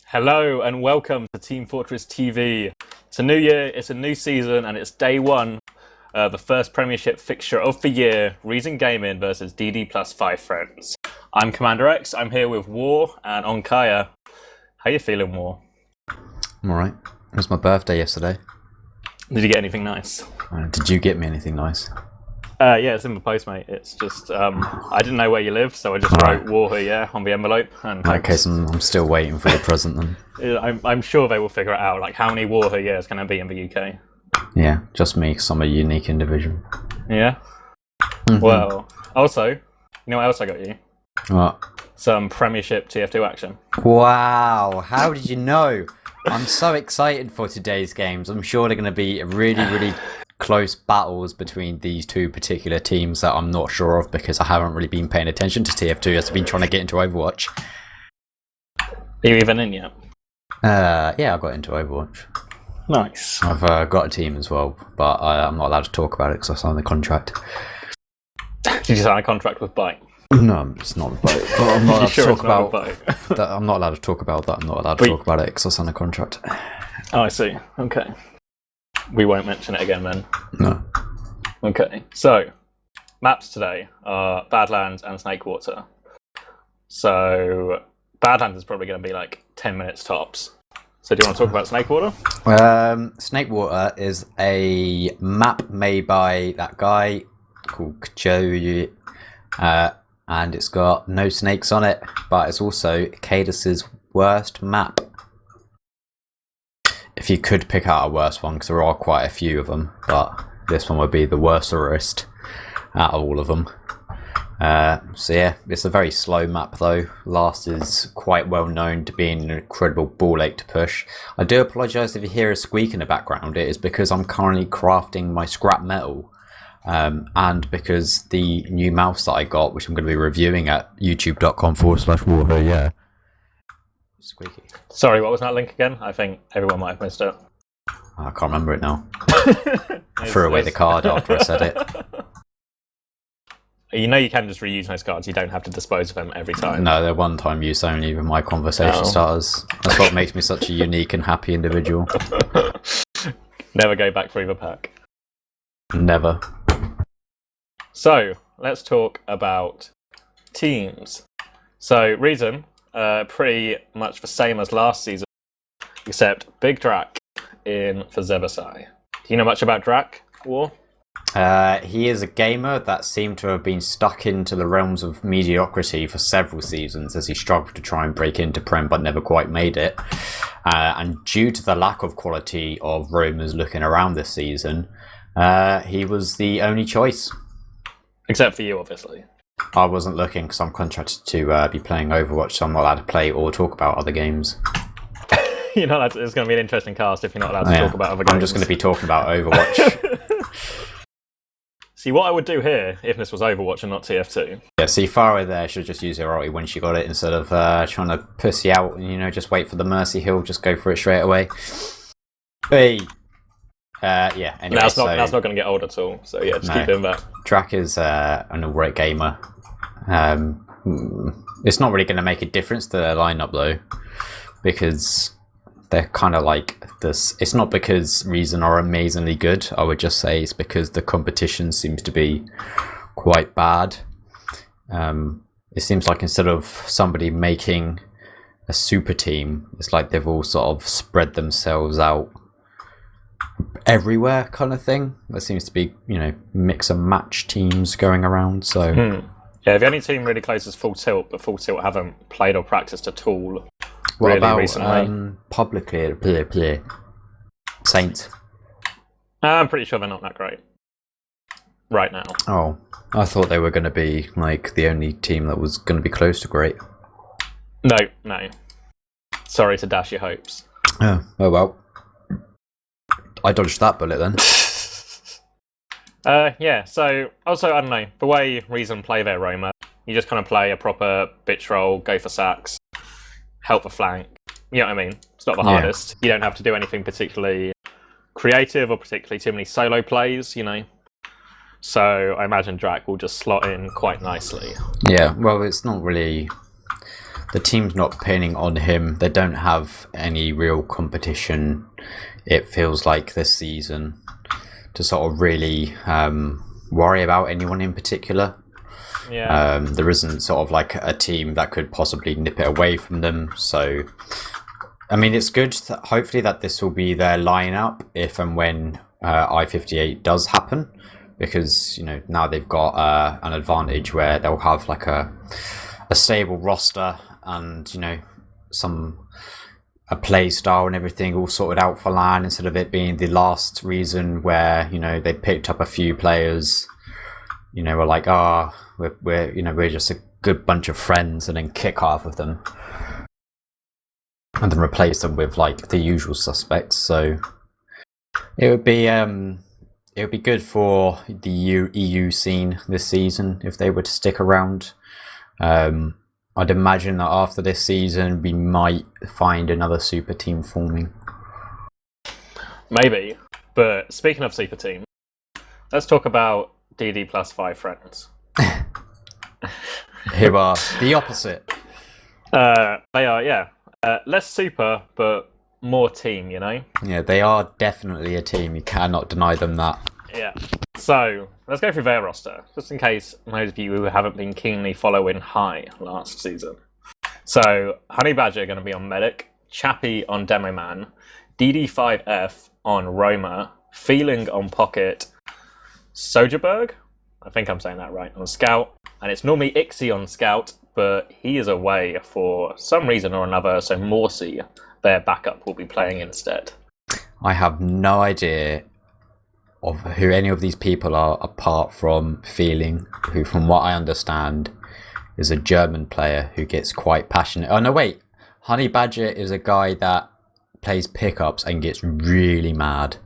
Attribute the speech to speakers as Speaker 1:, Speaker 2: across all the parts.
Speaker 1: Hello and welcome to Team Fortress TV. It's a new year, it's a new season, and it's day one. The first Premiership fixture of the year, Reason Gaming versus DD plus 5 friends. I'm CommanderX, I'm here with War and Onkaja. How you feeling, War?
Speaker 2: I'm alright. It was my birthday yesterday.
Speaker 1: Did you get anything nice?
Speaker 2: Did you get me anything nice?
Speaker 1: Yeah, it's in the post, mate. It's just, I didn't know where you lived, so I just wrote WARHURYEAH on the envelope. And
Speaker 2: in that case, I'm still waiting for the present then.
Speaker 1: I'm sure they will figure it out, like how many WARHURYEAHs can there be in the UK?
Speaker 2: Yeah, just me, because I'm a unique individual.
Speaker 1: Yeah? Well, also, you know what else I got you?
Speaker 2: What?
Speaker 1: Some Premiership TF2 action.
Speaker 2: Wow, how did you know? I'm so excited for today's games. I'm sure they're going to be really close battles between these two particular teams that I'm not sure of because I haven't really been paying attention to TF2 as I've been trying to get into Overwatch.
Speaker 1: Are you even in yet?
Speaker 2: Yeah, I got into Overwatch.
Speaker 1: Nice.
Speaker 2: I've got a team as well, but I'm not allowed to talk about it because I signed the contract.
Speaker 1: Did you sign a contract with Byte?
Speaker 2: No, it's not about it. But I'm not allowed to talk about
Speaker 1: that.
Speaker 2: I'm not allowed to talk about that. I'm not allowed to talk about it because I signed a contract.
Speaker 1: Oh, I see. Okay. We won't mention it again then.
Speaker 2: No.
Speaker 1: Okay. So, maps today are Badlands and Snakewater. So, Badlands is probably going to be like 10 minutes tops. So, do you want to talk about Snakewater?
Speaker 2: Snakewater is a map made by that guy called Joe, and it's got no snakes on it, but it's also Kaidus's worst map. If you could pick out a worse one, because there are quite a few of them, but this one would be the worst out of all of them. So yeah, it's a very slow map though. Last is quite well known to being an incredible ball ache to push. I do apologise if you hear a squeak in the background. It is because I'm currently crafting my scrap metal. And because the new mouse that I got, which I'm going to be reviewing at youtube.com/WARHURYEAH. Squeaky.
Speaker 1: Sorry, what was that link again? I think everyone might have missed it.
Speaker 2: I can't remember it now. I threw away the card after I said it.
Speaker 1: You know you can just reuse those cards, you don't have to dispose of them every time.
Speaker 2: No, they're one-time use only with my conversation starters. That's what makes me such a unique and happy individual.
Speaker 1: Never go back through the pack.
Speaker 2: Never.
Speaker 1: So, let's talk about teams. So, Reason, pretty much the same as last season, except Big Drac in for Zebasai. Do you know much about Drac, War?
Speaker 2: He is a gamer that seemed to have been stuck into the realms of mediocrity for several seasons as he struggled to try and break into Prem but never quite made it. And due to the lack of quality of roamers looking around this season, he was the only choice. Except
Speaker 1: for you, obviously.
Speaker 2: I wasn't looking because I'm contracted to be playing Overwatch, so I'm not allowed to play or talk about other games.
Speaker 1: You're not allowed to, it's going to be an interesting cast if you're not allowed to talk about other games.
Speaker 2: I'm just going to be talking about Overwatch.
Speaker 1: See, what I would do here, if this was Overwatch and not TF2...
Speaker 2: Yeah, see, Farah there should just use her ulti when she got it instead of trying to pussy out and, you know, just wait for the Mercy Hill, just go for it straight away. Hey! Yeah, anyway,
Speaker 1: that's not going to get old at all, so yeah, just keep doing that.
Speaker 2: Drac is an alright gamer. It's not really going to make a difference to their lineup though, because they're kind of like this. It's not because Reason are amazingly good, I would just say it's because the competition seems to be quite bad. It seems like instead of somebody making a super team, it's like they've all sort of spread themselves out everywhere kind of thing. There seems to be, you know, mix and match teams going around, so...
Speaker 1: Yeah, the only team really close is Full Tilt, but Full Tilt haven't played or practiced at all
Speaker 2: what about,
Speaker 1: recently.
Speaker 2: Publicly play Saints?
Speaker 1: I'm pretty sure they're not that great right now.
Speaker 2: Oh, I thought they were going to be like the only team that was going to be close to great.
Speaker 1: No. Sorry to dash your hopes.
Speaker 2: Oh well. I dodged that bullet then.
Speaker 1: Yeah, so also, I don't know, the way Reason play their roamer, you just kind of play a proper bitch roll, go for sacks, help the flank. You know what I mean? It's not the hardest. You don't have to do anything particularly creative or particularly too many solo plays, you know. So I imagine Drac will just slot in quite nicely.
Speaker 2: Yeah, well, it's not really... the team's not pinning on him. They don't have any real competition, it feels like, this season to sort of really worry about anyone in particular.
Speaker 1: Yeah.
Speaker 2: There isn't sort of like a team that could possibly nip it away from them. So, I mean, it's good hopefully that this will be their lineup if and when I-58 does happen, because, you know, now they've got an advantage where they'll have like a stable roster and, you know, a play style and everything all sorted out for LAN, instead of it being the last reason where, you know, they picked up a few players, you know, were like, we're just a good bunch of friends, and then kick half of them and then replace them with like the usual suspects. So it would be good for the EU scene this season if they were to stick around. I'd imagine that after this season we might find another super team forming.
Speaker 1: Maybe. But speaking of super team, let's talk about DD plus 5 friends.
Speaker 2: Who are the opposite.
Speaker 1: They are, yeah. Less super, but more team, you know?
Speaker 2: Yeah, they are definitely a team. You cannot deny them that.
Speaker 1: Yeah. So, let's go through their roster, just in case those of you who haven't been keenly following High last season. So, Honey Badger are going to be on Medic, Chappie on Demo Man, DD5F on Roma, Feeling on Pocket, Soderberg, I think I'm saying that right, on Scout, and it's normally Ixie on Scout, but he is away for some reason or another, so Morsi, their backup, will be playing instead.
Speaker 2: I have no idea of who any of these people are apart from Feeling, who, from what I understand, is a German player who gets quite passionate. Oh no, wait, Honey Badger is a guy that plays pickups and gets really mad.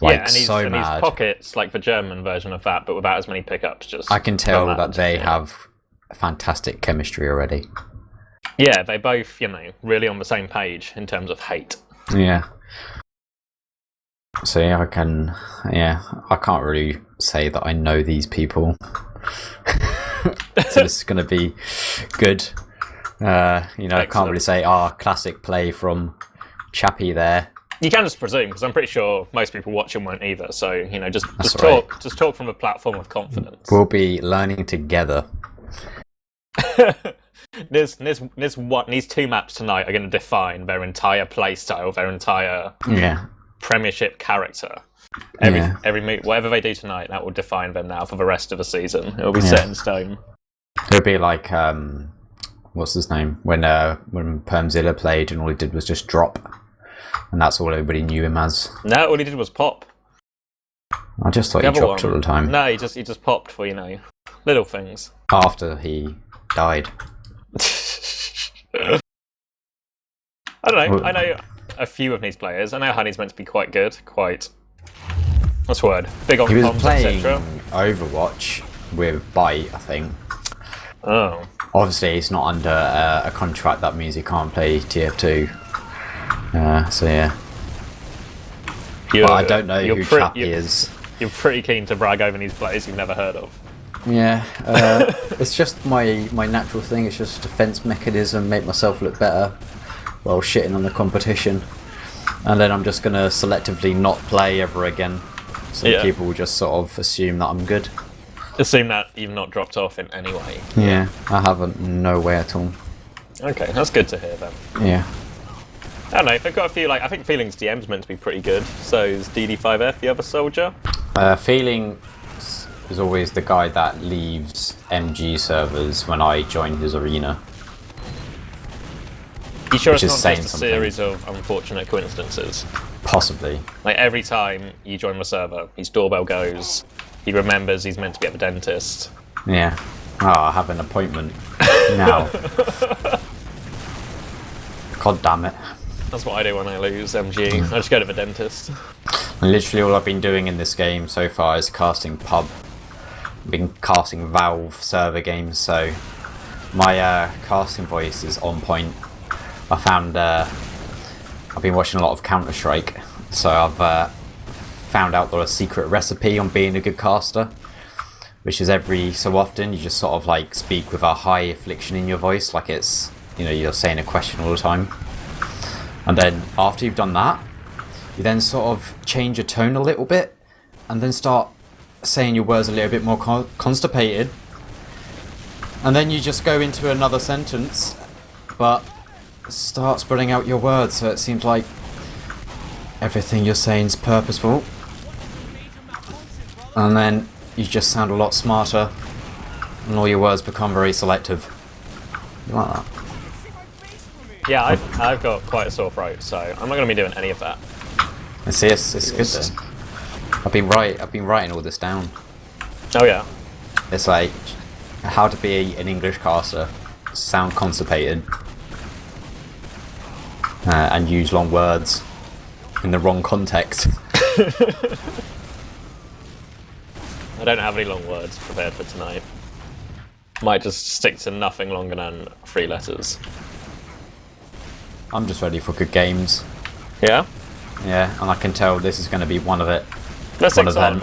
Speaker 2: Like,
Speaker 1: yeah, and he's,
Speaker 2: so
Speaker 1: and
Speaker 2: mad.
Speaker 1: His Pocket's like the German version of that, but without as many pickups. Just
Speaker 2: I can tell that they
Speaker 1: yeah.
Speaker 2: have fantastic chemistry already.
Speaker 1: Yeah, they both, you know, really on the same page in terms of hate.
Speaker 2: Yeah. So yeah, I can't really say that I know these people. So this is going to be good. You know,
Speaker 1: Excellent.
Speaker 2: I can't really say, classic play from Chappie there.
Speaker 1: You can just presume, because I'm pretty sure most people watching won't either. So, you know, just
Speaker 2: right.
Speaker 1: talk from a platform of confidence.
Speaker 2: We'll be learning together.
Speaker 1: These two maps tonight are going to define their entire play style, their entire Premiership character. Every move, whatever they do tonight, that will define them now for the rest of the season. It'll be set in stone.
Speaker 2: It'll be like what's his name, when Permzilla played and all he did was just drop, and that's all everybody knew him as.
Speaker 1: No, all he did was pop.
Speaker 2: I just thought he dropped all the time.
Speaker 1: No, he just popped for, you know, little things.
Speaker 2: After he died.
Speaker 1: I don't know. I know a few of these players. I know Honey's meant to be quite good, what's the word? Big on
Speaker 2: he was
Speaker 1: comms,
Speaker 2: playing
Speaker 1: etc.
Speaker 2: Overwatch with Byte, I think.
Speaker 1: Oh.
Speaker 2: Obviously, he's not under a contract. That means he can't play TF2. So yeah. But I don't know who Chappie is.
Speaker 1: You're pretty keen to brag over these players you've never heard of.
Speaker 2: Yeah, it's just my natural thing. It's just a defense mechanism, make myself look better while shitting on the competition, and then I'm just gonna selectively not play ever again, so people will just sort of assume that I'm good.
Speaker 1: Assume that you've not dropped off in any way.
Speaker 2: Yeah, I haven't. No way at all.
Speaker 1: Okay, that's good to hear then.
Speaker 2: Yeah.
Speaker 1: I don't know. They've got a few, like, I think Feeling's DM's meant to be pretty good. So is DD5F the other soldier?
Speaker 2: Feeling is always the guy that leaves MG servers when I join his arena.
Speaker 1: You sure it's not just a series of unfortunate coincidences?
Speaker 2: Possibly.
Speaker 1: Like, every time you join the server, his doorbell goes, he remembers he's meant to be at the dentist.
Speaker 2: Yeah. I have an appointment now. God damn it.
Speaker 1: That's what I do when I lose MG. I just go to the dentist.
Speaker 2: And literally all I've been doing in this game so far is casting pub. I've been casting Valve server games, so my casting voice is on point. I found I've been watching a lot of Counter-Strike, so I've found out the secret recipe on being a good caster, which is every so often you just sort of like speak with a high affliction in your voice, like it's you know, you're saying a question all the time. And then after you've done that, you then sort of change your tone a little bit, and then start saying your words a little bit more constipated. And then you just go into another sentence, but start spreading out your words so it seems like everything you're saying is purposeful. And then you just sound a lot smarter, and all your words become very selective. You like that?
Speaker 1: Yeah, I've got quite a sore throat, so I'm not going to be doing any of that.
Speaker 2: It's good then. I've been writing all this down.
Speaker 1: Oh yeah.
Speaker 2: It's like how to be an English caster, sound constipated, and use long words in the wrong context.
Speaker 1: I don't have any long words prepared for tonight. Might just stick to nothing longer than 3 letters.
Speaker 2: I'm just ready for good games.
Speaker 1: Yeah?
Speaker 2: Yeah, and I can tell this is going to be one of it.
Speaker 1: Let's
Speaker 2: one
Speaker 1: take
Speaker 2: of them.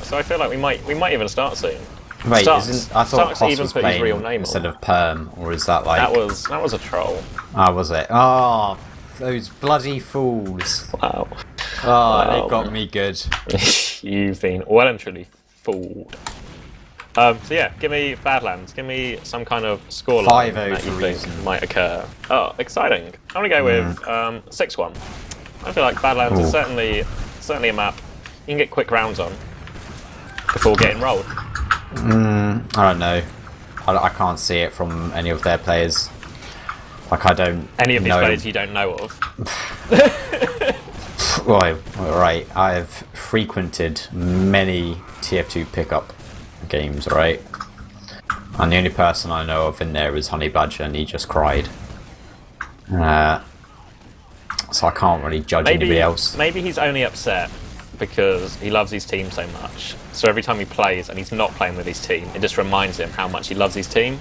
Speaker 1: So I feel like we might even start soon.
Speaker 2: Wait, I thought
Speaker 1: Starks
Speaker 2: Hoss
Speaker 1: even
Speaker 2: was
Speaker 1: put his
Speaker 2: playing
Speaker 1: real name
Speaker 2: instead
Speaker 1: on.
Speaker 2: of Perm, or is that like...
Speaker 1: That was a troll.
Speaker 2: Oh, was it? Oh, those bloody fools.
Speaker 1: Wow.
Speaker 2: Oh, they got me good.
Speaker 1: You've been well and truly fooled. So yeah, give me Badlands. Give me some kind of scoreline
Speaker 2: 5-0
Speaker 1: that you
Speaker 2: for
Speaker 1: think
Speaker 2: reason.
Speaker 1: might occur. Oh, exciting! I'm gonna go with 6-1. I feel like Badlands is certainly a map you can get quick rounds on before getting rolled.
Speaker 2: I don't know. I can't see it from any of their players. Like, I don't
Speaker 1: Any of these
Speaker 2: know.
Speaker 1: players you don't know of.
Speaker 2: Well, right. I've frequented many TF2 pickup games, right? And the only person I know of in there is Honey Badger, and he just cried. So I can't really judge anybody else.
Speaker 1: Maybe he's only upset because he loves his team so much. So every time he plays and he's not playing with his team, it just reminds him how much he loves his team.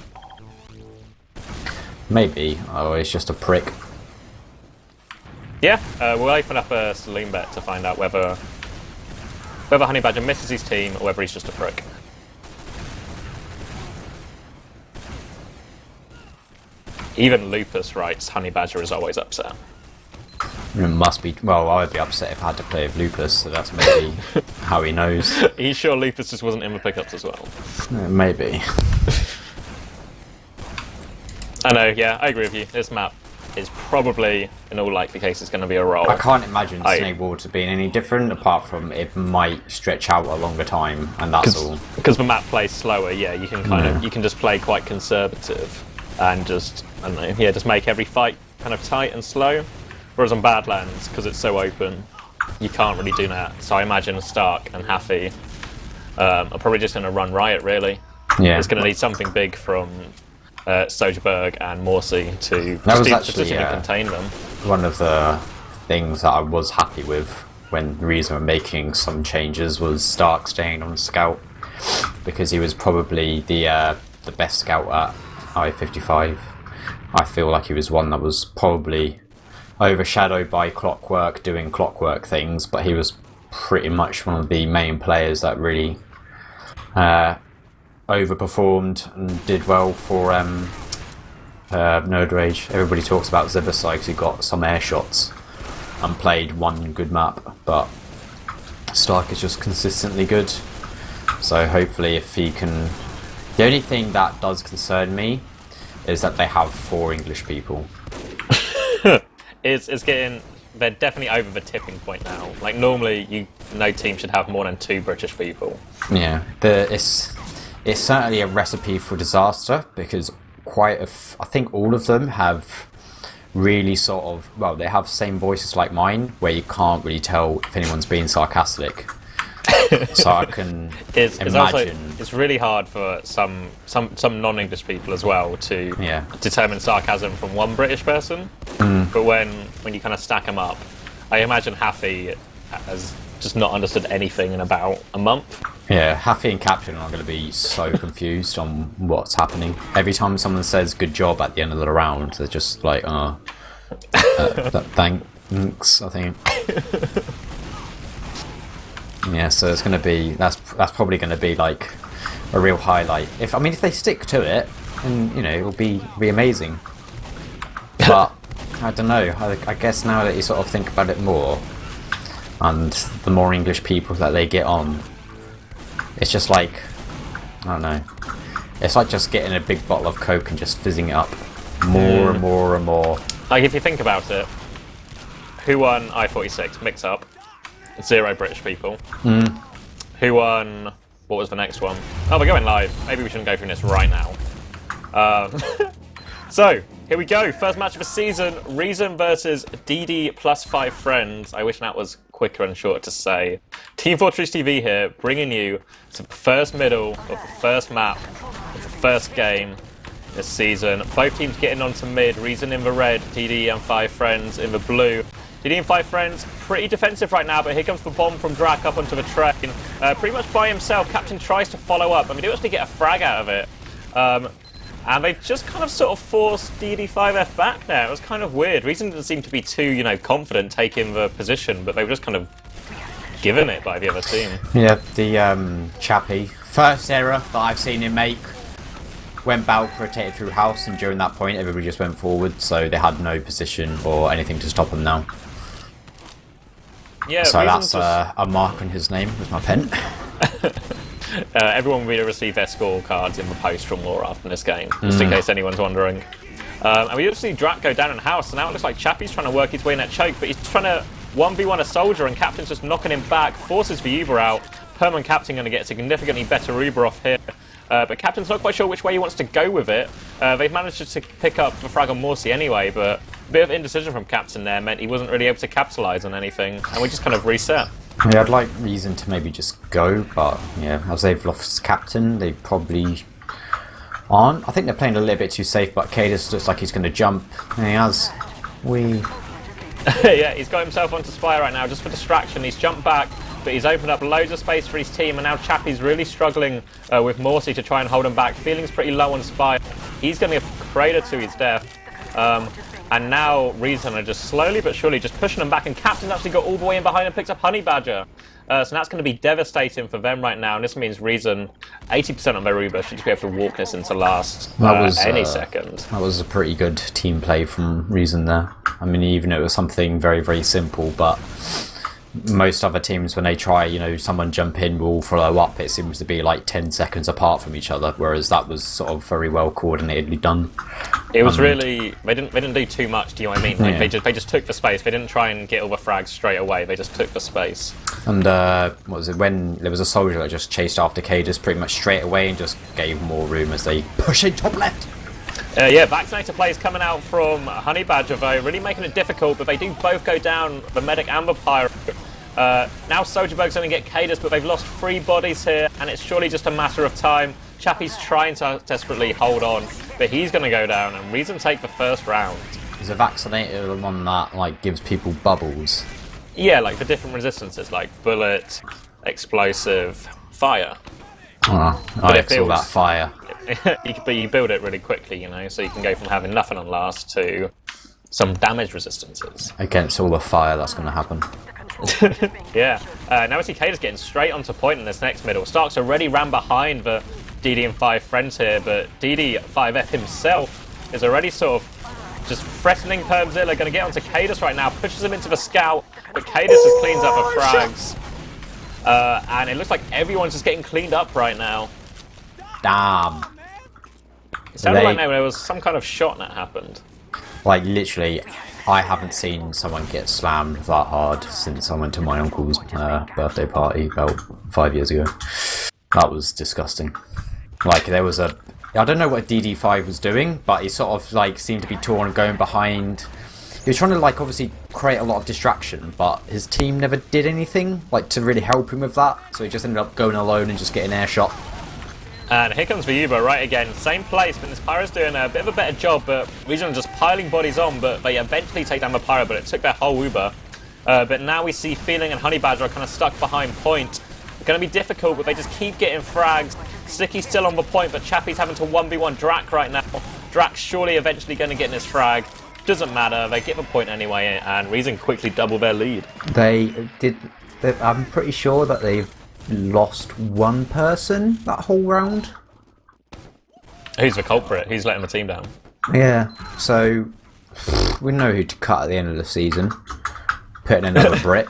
Speaker 2: Maybe. Oh, he's just a prick.
Speaker 1: Yeah, we'll open up a saloon bet to find out whether Honey Badger misses his team or whether he's just a prick. Even Lupus writes Honey Badger is always upset.
Speaker 2: It must be. Well, I would be upset if I had to play with Lupus, so that's maybe how he knows.
Speaker 1: Are you sure Lupus just wasn't in the pickups as well?
Speaker 2: Maybe.
Speaker 1: I know, yeah, I agree with you. This map is probably, in all likely cases, going to be a roll.
Speaker 2: I can't imagine Snake Water being any different, apart from it might stretch out a longer time, and that's all.
Speaker 1: Because the map plays slower, yeah, you can you can just play quite conservative and just, I don't know, yeah, just make every fight kind of tight and slow. Whereas on Badlands, because it's so open, you can't really do that. So I imagine Stark and Haffy are probably just going to run riot, really.
Speaker 2: Yeah.
Speaker 1: It's going to need something big from Soderbergh and Morsey to contain them.
Speaker 2: One of the things that I was happy with when the reason we're making some changes was Stark staying on Scout, because he was probably the best Scout at I-55. I feel like he was one that was probably overshadowed by Clockwork doing Clockwork things, but he was pretty much one of the main players that really overperformed and did well for Nerd Rage. Everybody talks about Zibasai because he got some air shots and played one good map, but Stark is just consistently good. So hopefully if he can... The only thing that does concern me is that they have 4 English people.
Speaker 1: It's getting... They're definitely over the tipping point now. Like, normally, no team should have more than 2 British people.
Speaker 2: Yeah, it's certainly a recipe for disaster, because I think all of them have really sort of... Well, they have the same voices like mine, where you can't really tell if anyone's being sarcastic. So I can imagine...
Speaker 1: It's really hard for some non-English people as well to determine sarcasm from one British person. But when you kind of stack them up, I imagine Haffy has just not understood anything in about a month.
Speaker 2: Yeah, Haffy and Captain are going to be so confused on what's happening. Every time someone says good job at the end of the round, they're just like, thanks, I think. Yeah, so it's going to be... That's probably going to be like a real highlight. If they stick to it, then, you know, it'll be amazing. But I don't know. I guess now that you sort of think about it more, and the more English people that they get on, it's just like, I don't know. It's like just getting a big bottle of Coke and just fizzing it up more and more and more.
Speaker 1: Like, if you think about it, who won I-46? Mix up. 0 British people. Who won... What was the next one? Oh, we're going live. Maybe we shouldn't go through this right now. So, here we go. First match of the season. Reason versus DD plus 5 friends. I wish that was quicker and shorter to say. Team Fortress TV here, bringing you to the first middle of the first map of the first game this season. Both teams getting onto mid. Reason in the red, DD and 5 friends in the blue. DD and 5 friends, pretty defensive right now, but here comes the bomb from Drac up onto the train. Pretty much by himself, Captain tries to follow up, and we do actually get a frag out of it. And they've just kind of sort of forced DD5F back there. It was kind of weird. Reason didn't seem to be too, you know, confident taking the position, but they were just kind of given it by the other team.
Speaker 2: Yeah, the Chappie, first error that I've seen him make. Went back, rotated through house, and during that point everybody just went forward, so they had no position or anything to stop him now.
Speaker 1: Yeah,
Speaker 2: so that's a mark on his name with my pen.
Speaker 1: Everyone will receive their scorecards in the post from WARHURYEAH from this game, just in case anyone's wondering. And we just see Drac go down in house, and now it looks like Chappie's trying to work his way in that choke, but he's trying to 1v1 a soldier, and Captain's just knocking him back, forces the Uber out. Permanent Captain going to get a significantly better Uber off here. But Captain's not quite sure which way he wants to go with it. They've managed to pick up the frag on Morsi anyway, but a bit of indecision from Captain there meant he wasn't really able to capitalise on anything, and we just kind of reset.
Speaker 2: Yeah, I'd like Reason to maybe just go, but yeah, as they've lost Captain, they probably aren't. I think they're playing a little bit too safe, but kaidus looks like he's going to jump, and he has.
Speaker 1: Yeah, he's got himself onto Spire right now, just for distraction. He's jumped back, but he's opened up loads of space for his team, and now Chappie's really struggling with Morsi to try and hold him back. Feeling's pretty low on Spire. He's going to get Crater to his death. And now Reason are just slowly but surely just pushing them back, and Captain's actually got all the way in behind and picks up Honey Badger. So that's going to be devastating for them right now, and this means Reason, 80% of their Uber should just be able to walk this into last any second.
Speaker 2: That was a pretty good team play from Reason there. I mean, even it was something very, very simple, but most other teams, when they try, you know, someone jump in, will follow up, it seems to be like 10 seconds apart from each other, whereas that was sort of very well coordinatedly done.
Speaker 1: It was really, they didn't do too much, do you know what I mean? Like,
Speaker 2: Yeah.
Speaker 1: they just took the space. They didn't try and get all the frags straight away, they just took the space.
Speaker 2: And what was it, when there was a soldier that just chased after kaidus pretty much straight away and just gave more room as they push in top left.
Speaker 1: Yeah, Vaccinator plays coming out from Honey Badger though, really making it difficult, but they do both go down, the Medic and the Pyro. Now Soldierberg's going to get kaidus, but they've lost 3 bodies here, and it's surely just a matter of time. Chappie's trying to desperately hold on, but he's going to go down, and Reason take the first round.
Speaker 2: Is a vaccinator one that like gives people bubbles?
Speaker 1: Yeah, like for different resistances, like bullet, explosive, fire.
Speaker 2: Oh, I exhaust that fire.
Speaker 1: But you build it really quickly, you know, so you can go from having nothing on last to some damage resistances.
Speaker 2: Against all the fire that's going to happen.
Speaker 1: Yeah. Now we see kaidus getting straight onto point in this next middle. Stark's already ran behind the DD and 5 friends here, but DD5F himself is already sort of just threatening Permzilla, going to get onto kaidus right now, pushes him into the scout, but kaidus just cleans up the frags. And it looks like everyone's just getting cleaned up right now.
Speaker 2: Damn.
Speaker 1: It sounded like there was some kind of shot that happened.
Speaker 2: Like, literally, I haven't seen someone get slammed that hard since I went to my uncle's birthday party about 5 years ago. That was disgusting. Like, there was a... I don't know what DD5 was doing, but he sort of, like, seemed to be torn and going behind. He was trying to, like, obviously create a lot of distraction, but his team never did anything, like, to really help him with that. So he just ended up going alone and just getting air shot.
Speaker 1: And here comes the Uber right again, same place, but this Pyro's doing a bit of a better job, but Reason are just piling bodies on, but they eventually take down the Pyro, but it took their whole Uber. But now we see Feeling and Honey Badger are kind of stuck behind point. It's going to be difficult, but they just keep getting frags. Sticky's still on the point, but Chappie's having to 1v1 Drac right now. Drac's surely eventually going to get in his frag. Doesn't matter, they get the point anyway, and Reason quickly double their lead.
Speaker 2: I'm pretty sure that they've lost one person that whole round.
Speaker 1: Who's the culprit? Who's letting the team down?
Speaker 2: Yeah, so We know who to cut at the end of the season. Put in another Brit.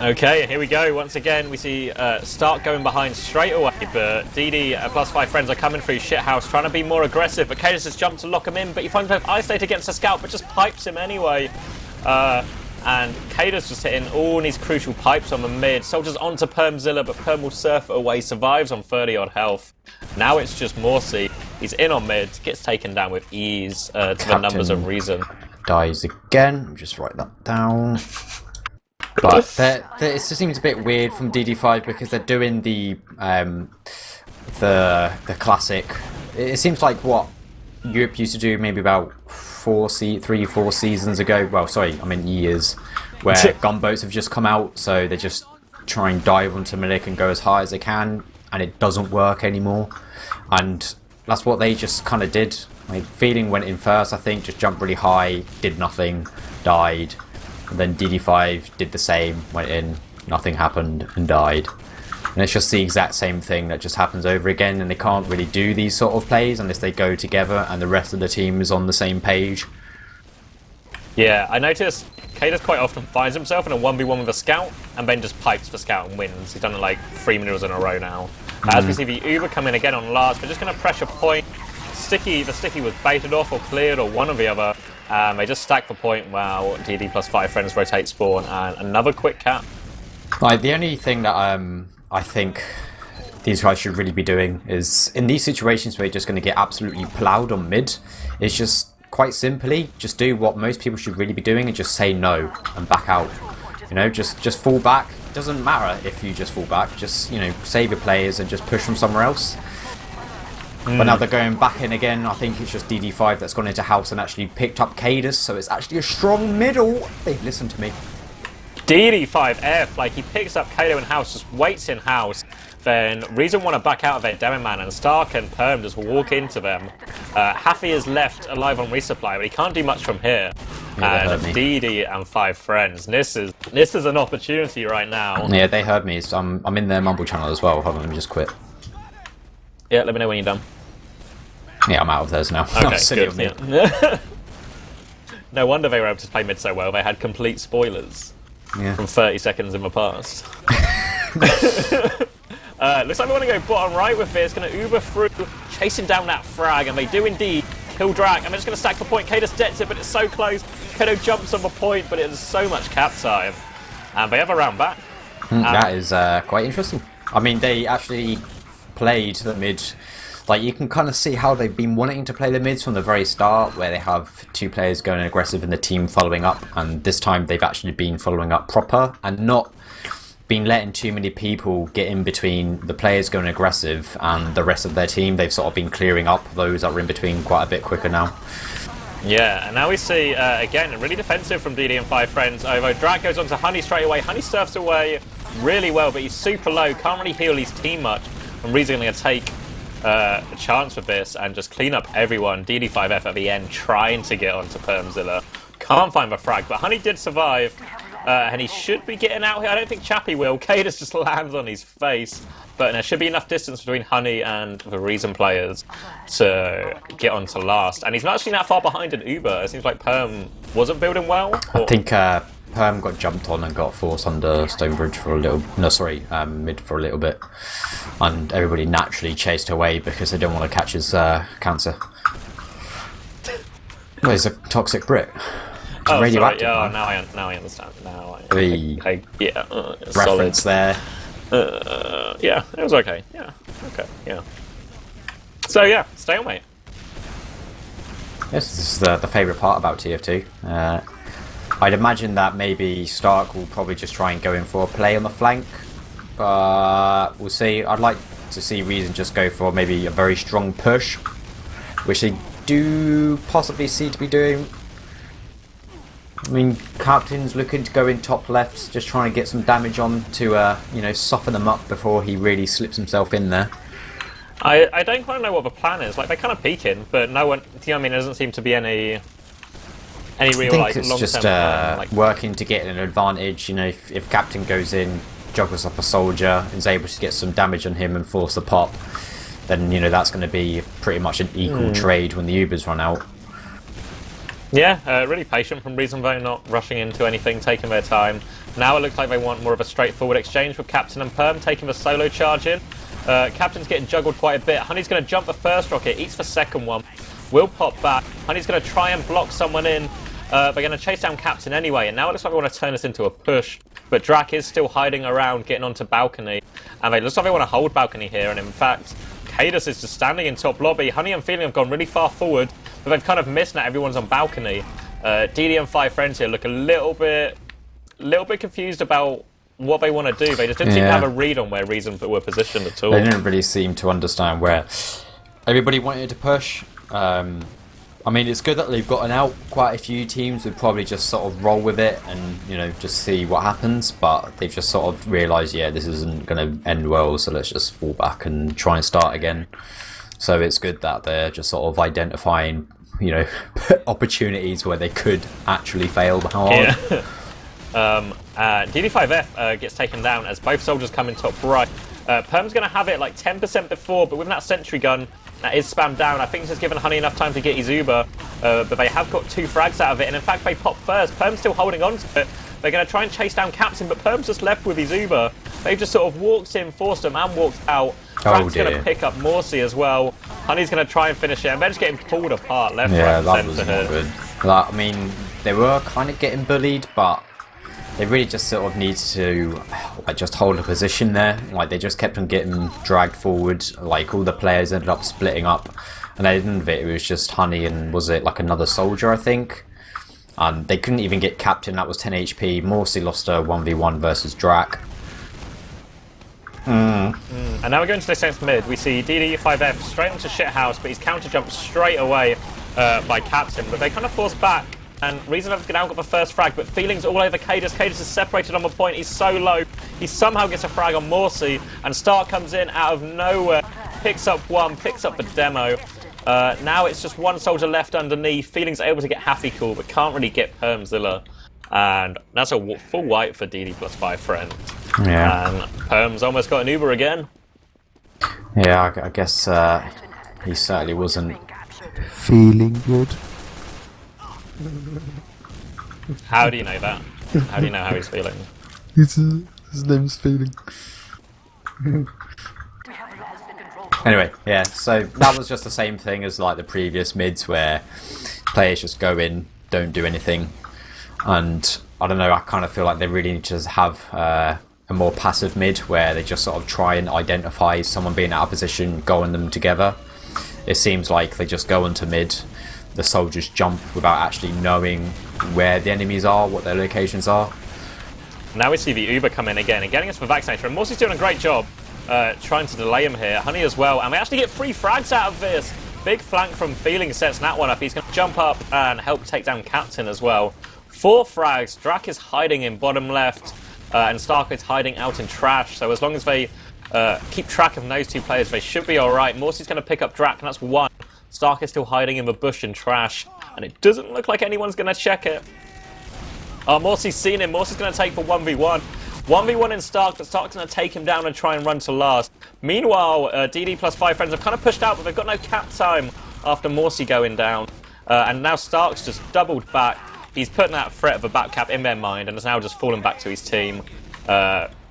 Speaker 1: Okay, here we go. Once again, we see Stark going behind straight away, but DD plus 5 friends are coming through shithouse, trying to be more aggressive, but Kaidus has jumped to lock him in, but he finds himself isolated against the scout, but just pipes him anyway. And Kaidus just hitting all these crucial pipes on the mid. Soldiers onto Permzilla, but Perm will surf it away, survives on 30 odd health. Now it's just Morsi. He's in on mid, gets taken down with ease to the numbers of reason.
Speaker 2: Dies again. Just write that down. But it just seems a bit weird from DD5 because they're doing the classic. It seems like what Europe used to do maybe about 4 seasons ago. Well, sorry, I mean years, where gunboats have just come out, so they just try and dive onto Milik and go as high as they can, and it doesn't work anymore. And that's what they just kind of did. Like, Feeling went in first, I think, just jumped really high, did nothing, died. And then DD5 did the same, went in, nothing happened, and died. And it's just the exact same thing that just happens over again, and they can't really do these sort of plays unless they go together and the rest of the team is on the same page. Yeah,
Speaker 1: I noticed Kaidus quite often finds himself in a 1v1 with a scout, and then just pipes the scout and wins. He's done it like 3 minerals in a row now. As we see the Uber come in again on last, we're just going to pressure point. The sticky was baited off or cleared or one or the other. They just stack the point while DD plus 5 friends rotate spawn, and another quick cap.
Speaker 2: Like, the only thing that I think these guys should really be doing is, in these situations where you're just going to get absolutely ploughed on mid, is just quite simply just do what most people should really be doing and just say no and back out. You know, just fall back. It doesn't matter if you just fall back. Just, you know, save your players and just push from somewhere else. But now they're going back in again. I think it's just DD5 that's gone into house and actually picked up Kaidus, so it's actually a strong middle. They've listened to me.
Speaker 1: DD5 F, like, he picks up Kato in house, just waits in house. Then Reason want to back out of their Demo Man, and Stark and Perm just walk into them. Haffy is left alive on resupply, but he can't do much from here.
Speaker 2: Yeah,
Speaker 1: and DD and 5 friends. This is an opportunity right now.
Speaker 2: Yeah, they heard me. So I'm in their Mumble channel as well. Hold on, let me just quit.
Speaker 1: Yeah, let me know when you're done.
Speaker 2: Yeah, I'm out of theirs now.
Speaker 1: Okay, good. Yeah. No wonder they were able to play mid so well. They had complete spoilers from 30 seconds in the past. Looks like we want to go bottom right with this. Going to Uber through, chasing down that frag, and they do indeed kill Drak. And they're just going to stack the point. Kaidus debts it, but it's so close. Kato jumps on the point, but it has so much cap time. And they have a round back.
Speaker 2: That is quite interesting. I mean, they actually played the mid. Like, you can kind of see how they've been wanting to play the mids from the very start, where they have 2 players going aggressive and the team following up, and this time they've actually been following up proper and not been letting too many people get in between the players going aggressive and the rest of their team. They've sort of been clearing up those that were in between quite a bit quicker now.
Speaker 1: Yeah, and now we see, again, really defensive from DD and 5 friends. Although Drak goes on to Honey straight away. Honey surfs away really well, but he's super low, can't really heal his team much. And Ree's going to take a chance with this and just clean up everyone. DD5F at the end trying to get onto Permzilla. Can't find the frag, but Honey did survive. And he should be getting out here. I don't think Chappie will. Kaidus just lands on his face. But there should be enough distance between Honey and the Reason players to get on to last. And he's not actually that far behind in Uber. It seems like Perm wasn't building well.
Speaker 2: I think Perm got jumped on and got forced under Stonebridge for a little... No, sorry, mid for a little bit. And everybody naturally chased away because they don't want to catch his cancer. Well, he's a toxic Brit.
Speaker 1: Oh,
Speaker 2: radioactive.
Speaker 1: Sorry. Yeah, now I understand. Now
Speaker 2: Reference
Speaker 1: solid
Speaker 2: there.
Speaker 1: Yeah, it was okay. Yeah, okay, yeah. So yeah, stalemate.
Speaker 2: Yes, this is the favourite part about TF2. I'd imagine that maybe Stark will probably just try and go in for a play on the flank, but we'll see. I'd like to see Reason just go for maybe a very strong push, which they do possibly see to be doing. I mean, Captain's looking to go in top left, just trying to get some damage on to, you know, soften them up before he really slips himself in there.
Speaker 1: I don't quite know what the plan is. Like, they're kind of peeking, but no one, you know what I mean, there doesn't seem to be any real, like, long-term
Speaker 2: just
Speaker 1: plan. Like,
Speaker 2: working to get an advantage. You know, if Captain goes in, juggles up a soldier, and is able to get some damage on him and force the pop, then that's going to be pretty much an equal trade when the Ubers run out.
Speaker 1: Yeah, really patient from Reason, though, not rushing into anything, taking their time. Now it looks like they want more of a straightforward exchange with Captain and Perm taking the solo charge in. Captain's getting juggled quite a bit. Honey's going to jump the first rocket, eats the second one. Will pop back. Honey's going to try and block someone in. They're going to chase down Captain anyway, and now it looks like they want to turn this into a push. But Drac is still hiding around, getting onto Balcony. And it looks like they want to hold Balcony here, and in fact, kaidus is just standing in top lobby. Honey and Feeling have gone really far forward, but they've kind of missed now. Everyone's on Balcony. DD and 5 friends here look a little bit confused about what they want to do. They just didn't seem to have a read on where Reason were positioned at all.
Speaker 2: They didn't really seem to understand where everybody wanted to push. I mean, it's good that they've gotten out. Quite a few teams would probably just sort of roll with it and, just see what happens. But they've just sort of realised, yeah, this isn't going to end well, so let's just fall back and try and start again. So it's good that they're just sort of identifying, opportunities where they could actually fail hard.
Speaker 1: Yeah. DD5F gets taken down as both soldiers come in top right. Perm's going to have it like 10% before, but with that sentry gun, that is spammed down. I think it's just given Honey enough time to get his Uber, but they have got 2 frags out of it, and in fact they pop first. Perm's still holding on to it. They're going to try and chase down Captain, but Perm's just left with his Uber. They've just sort of walked in, forced him, and walked out. Drax's going to pick up Morsi as well. Honey's going to try and finish it, and they're just getting pulled apart left, right, and centre here.
Speaker 2: Good. I mean, they were kind of getting bullied, but they really just sort of need to just hold a position there. Like, they just kept on getting dragged forward. Like, all the players ended up splitting up, and at the end of it, it was just Honey and, was it like another soldier, I think? And they couldn't even get Captain. That was 10 HP. Morsi lost a 1v1 versus Drac.
Speaker 1: And now we're going to this next mid. We see DD5F straight onto Shithouse, but he's counter-jumped straight away by Captain. But they kind of force back, and Reason have now got the first frag, but Feeling's all over kaidus. Kaidus is separated on the point. He's so low. He somehow gets a frag on Morsi, and Stark comes in out of nowhere, picks up one, picks up the demo. Now it's just one soldier left underneath. Feeling's able to get Happy Cool, but can't really get Permzilla. And that's a full wipe for DD plus 5 friends.
Speaker 2: Yeah.
Speaker 1: And Perm's almost got an Uber again.
Speaker 2: Yeah, I guess he certainly wasn't
Speaker 3: feeling good.
Speaker 1: How do you know that? How do you know how he's feeling?
Speaker 3: His name's Feeling.
Speaker 2: Anyway, yeah, so that was just the same thing as like the previous mids where players just go in, don't do anything. And I don't know, I kind of feel like they really need to have a more passive mid where they just sort of try and identify someone being out of position, go on them together. It seems like they just go onto mid, the soldiers jump without actually knowing where the enemies are, what their locations are.
Speaker 1: Now we see the Uber come in again and getting us for Vaccinator, and Morsi's doing a great job trying to delay him here. Honey as well, and we actually get 3 frags out of this. Big flank from Feeling sets that one up. He's going to jump up and help take down Captain as well. 4 frags. Drac is hiding in bottom left, and Stark is hiding out in trash. So as long as they keep track of those 2 players, they should be alright. Morsi's going to pick up Drac, and that's 1. Stark is still hiding in the bush and trash, and it doesn't look like anyone's going to check it. Morsi's seen him. Morsi's going to take the 1v1. 1v1 in Stark, but Stark's going to take him down and try and run to last. Meanwhile, DD plus 5 friends have kind of pushed out, but they've got no cap time after Morsi going down. And now Stark's just doubled back. He's putting that threat of a back cap in their mind and has now just fallen back to his team.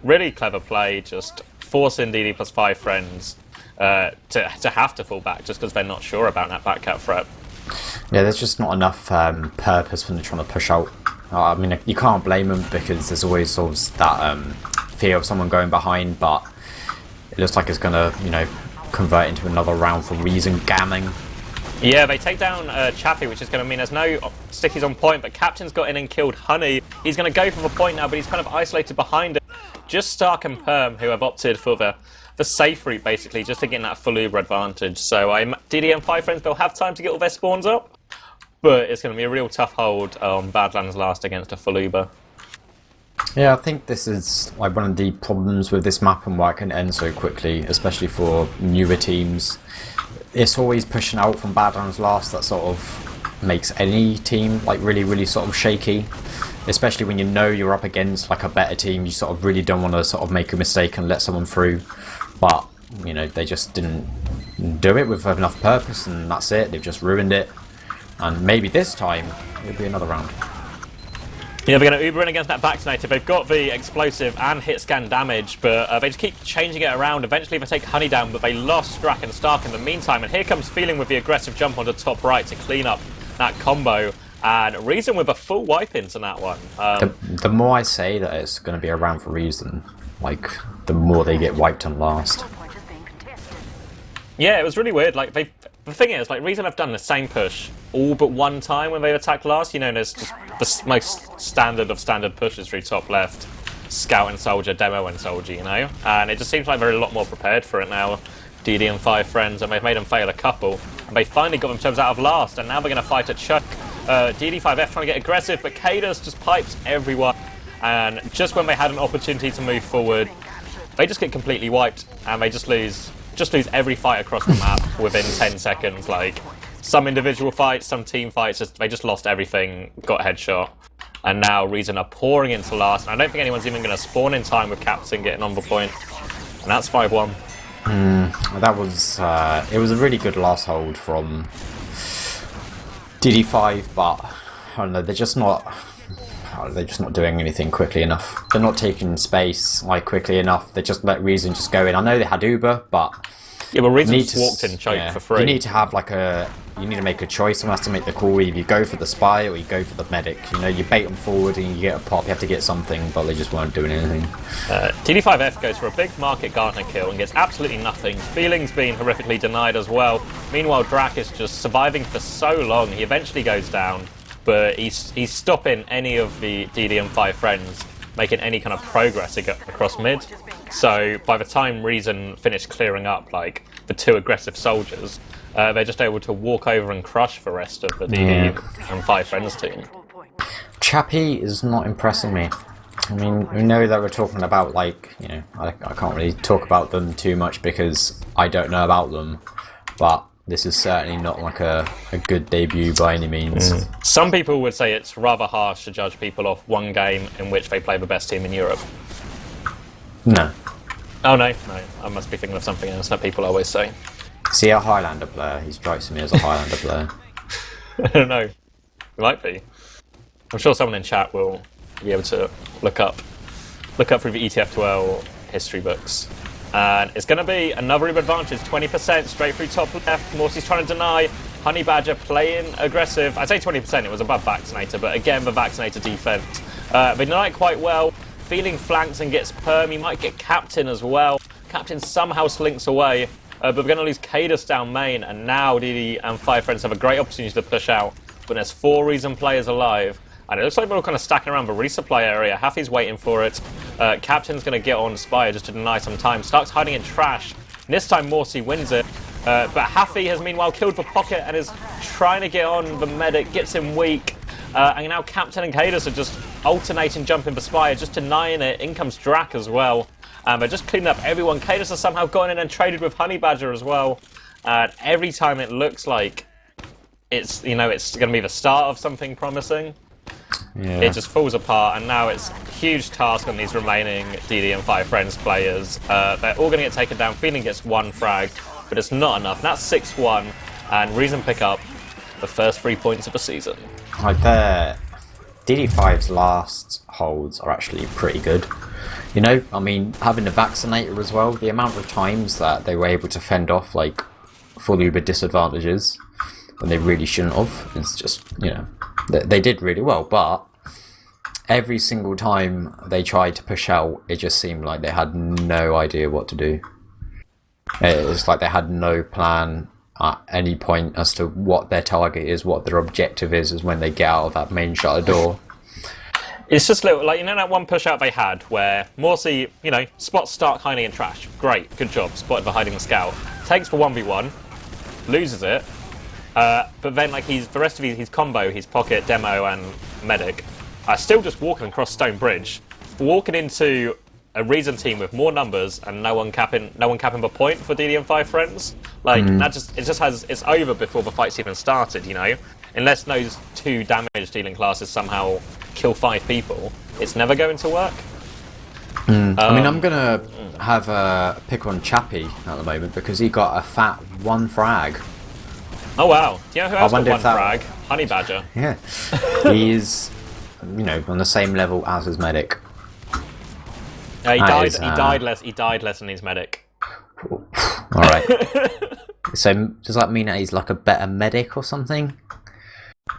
Speaker 1: Really clever play, just forcing DD plus 5 friends to have to fall back just because they're not sure about that back cap threat.
Speaker 2: Yeah, there's just not enough purpose when they're trying to push out. I mean, you can't blame them because there's always sort of that fear of someone going behind, but it looks like it's going to, convert into another round for Reason gamming.
Speaker 1: Yeah, they take down Chappie, which is going to mean there's no stickies on point, but Captain's got in and killed Honey. He's going to go for the point now, but he's kind of isolated behind it. Just Stark and Perm, who have opted for the safe route, basically, just to get that full Uber advantage. So DD and 5 friends, they'll have time to get all their spawns up, but it's going to be a real tough hold on Badlands last against a full Uber.
Speaker 2: Yeah, I think this is like one of the problems with this map and why it can end so quickly, especially for newer teams. It's always pushing out from Badlands last that sort of makes any team like really sort of shaky, especially when you know you're up against like a better team. You sort of really don't want to sort of make a mistake and let someone through, but they just didn't do it with enough purpose, and that's it. They've just ruined it. And maybe this time it'll be another round.
Speaker 1: Yeah, they're going to Uber in against that vaccinator. They've got the explosive and hit scan damage, but they just keep changing it around. Eventually they take Honey down, but they lost Strack and Stark in the meantime. And here comes Feeling with the aggressive jump onto top right to clean up that combo. And Reason with a full wipe into that one.
Speaker 2: The more I say that it's going to be a round for Reason, like, the more they get wiped on last.
Speaker 1: Yeah, it was really weird. Like, the thing is, like, Reason have done the same push all but one time when they attacked last. You know, there's just the most standard of standard pushes through top left. Scout and Soldier, Demo and Soldier, you know? And it just seems like they're a lot more prepared for it now. DD and 5 friends, and they've made them fail a couple. And they finally got themselves out of last, and now they're going to fight a Chuck. DD5F trying to get aggressive, but kaidus just pipes everyone. And just when they had an opportunity to move forward, they just get completely wiped, and they just lose every fight across the map within 10 seconds. Like, some individual fights, some team fights, they just lost everything, got headshot. And now Reason are pouring into last, and I don't think anyone's even going to spawn in time with Captain getting on the point. And that's 5-1.
Speaker 2: That was, it was a really good last hold from DD5, but I don't know, they're just not doing anything quickly enough. They're not taking space like quickly enough. They just let Reason just go in. I know they had Uber, but
Speaker 1: yeah, well, Reason just walked in choke for free.
Speaker 2: You need to have like you need to make a choice. Someone has to make the call. Either you go for the spy or you go for the medic. You know, you bait them forward and you get a pop. You have to get something, but they just weren't doing anything.
Speaker 1: TD5F goes for a big market Gardener kill and gets absolutely nothing. Feeling's being horrifically denied as well. Meanwhile, Drac is just surviving for so long. He eventually goes down, but he's stopping any of the DD and 5 friends making any kind of progress across mid. So by the time Reason finished clearing up like the 2 aggressive soldiers, they're just able to walk over and crush the rest of the DD and 5 friends team.
Speaker 2: Chappie is not impressing me. I mean, we know that we're talking about, like, you know, I can't really talk about them too much because I don't know about them, but this is certainly not like a good debut by any means.
Speaker 1: Some people would say it's rather harsh to judge people off one game in which they play the best team in Europe.
Speaker 2: No.
Speaker 1: Oh no, I must be thinking of something else that people always say.
Speaker 2: See, a Highlander player, he strikes me as a Highlander player.
Speaker 1: I don't know. It might be. I'm sure someone in chat will be able to look up through the ETF2L history books. And it's going to be another Uber advantage, 20% straight through top left. Morty's trying to deny. Honey Badger playing aggressive. I'd say 20%, it was above Vaccinator, but again, the Vaccinator defense. They deny it quite well. Feeling flanks and gets perm. He might get Captain as well. Captain somehow slinks away, but we're going to lose kaidus down main, and now DD and 5 friends have a great opportunity to push out. But there's 4 Reason players alive. And it looks like they're all kind of stacking around the resupply area. Haffy's waiting for it. Captain's going to get on Spire just to deny some time. Stark's hiding in trash. And this time Morty wins it. But Haffy has meanwhile killed the pocket and is trying to get on the medic. Gets him weak. And now Captain and kaidus are just alternating jumping for Spire, just denying it. In comes Drac as well. And they're just cleaning up everyone. kaidus has somehow gone in and traded with Honey Badger as well. And every time it looks like it's, you know, it's going to be the start of something promising, it just falls apart, and now it's a huge task on these remaining DD and 5 friends players. They're all going to get taken down. Feeling gets 1 frag, but it's not enough. And that's 6-1, and Reason pick up the first 3 points of the season.
Speaker 2: Like, DD5's last holds are actually pretty good. You know, I mean, having the Vaccinator as well, the amount of times that they were able to fend off, like, full Uber disadvantages when they really shouldn't have, it's just, you know, they did really well, but every single time they tried to push out, it just seemed like they had no idea what to do. It's like they had no plan at any point as to what their target is, what their objective is when they get out of that main shutter door.
Speaker 1: It's just little, like, you know that one push out they had where Morsi, you know, spots Stark hiding in trash. Great, good job, spotted for hiding the scout. Takes for 1v1, loses it. But then, like, the rest of his combo, his pocket, demo, and medic, are still just walking across Stone Bridge, walking into a Reason team with more numbers and no one capping the point for DD and 5 friends. Like, it's over before the fight's even started, you know. Unless those 2 damage dealing classes somehow kill 5 people, it's never going to work.
Speaker 2: I mean, I'm gonna have a pick on Chappie at the moment because he got a fat 1 frag.
Speaker 1: Oh wow! Do you know who else got
Speaker 2: wonder
Speaker 1: 1
Speaker 2: if that-
Speaker 1: frag? Honey Badger.
Speaker 2: Yeah, he's on the same level as his medic.
Speaker 1: He
Speaker 2: That
Speaker 1: died.
Speaker 2: is,
Speaker 1: He died less. He died less than his medic.
Speaker 2: All right. So does that mean that he's like a better medic or something?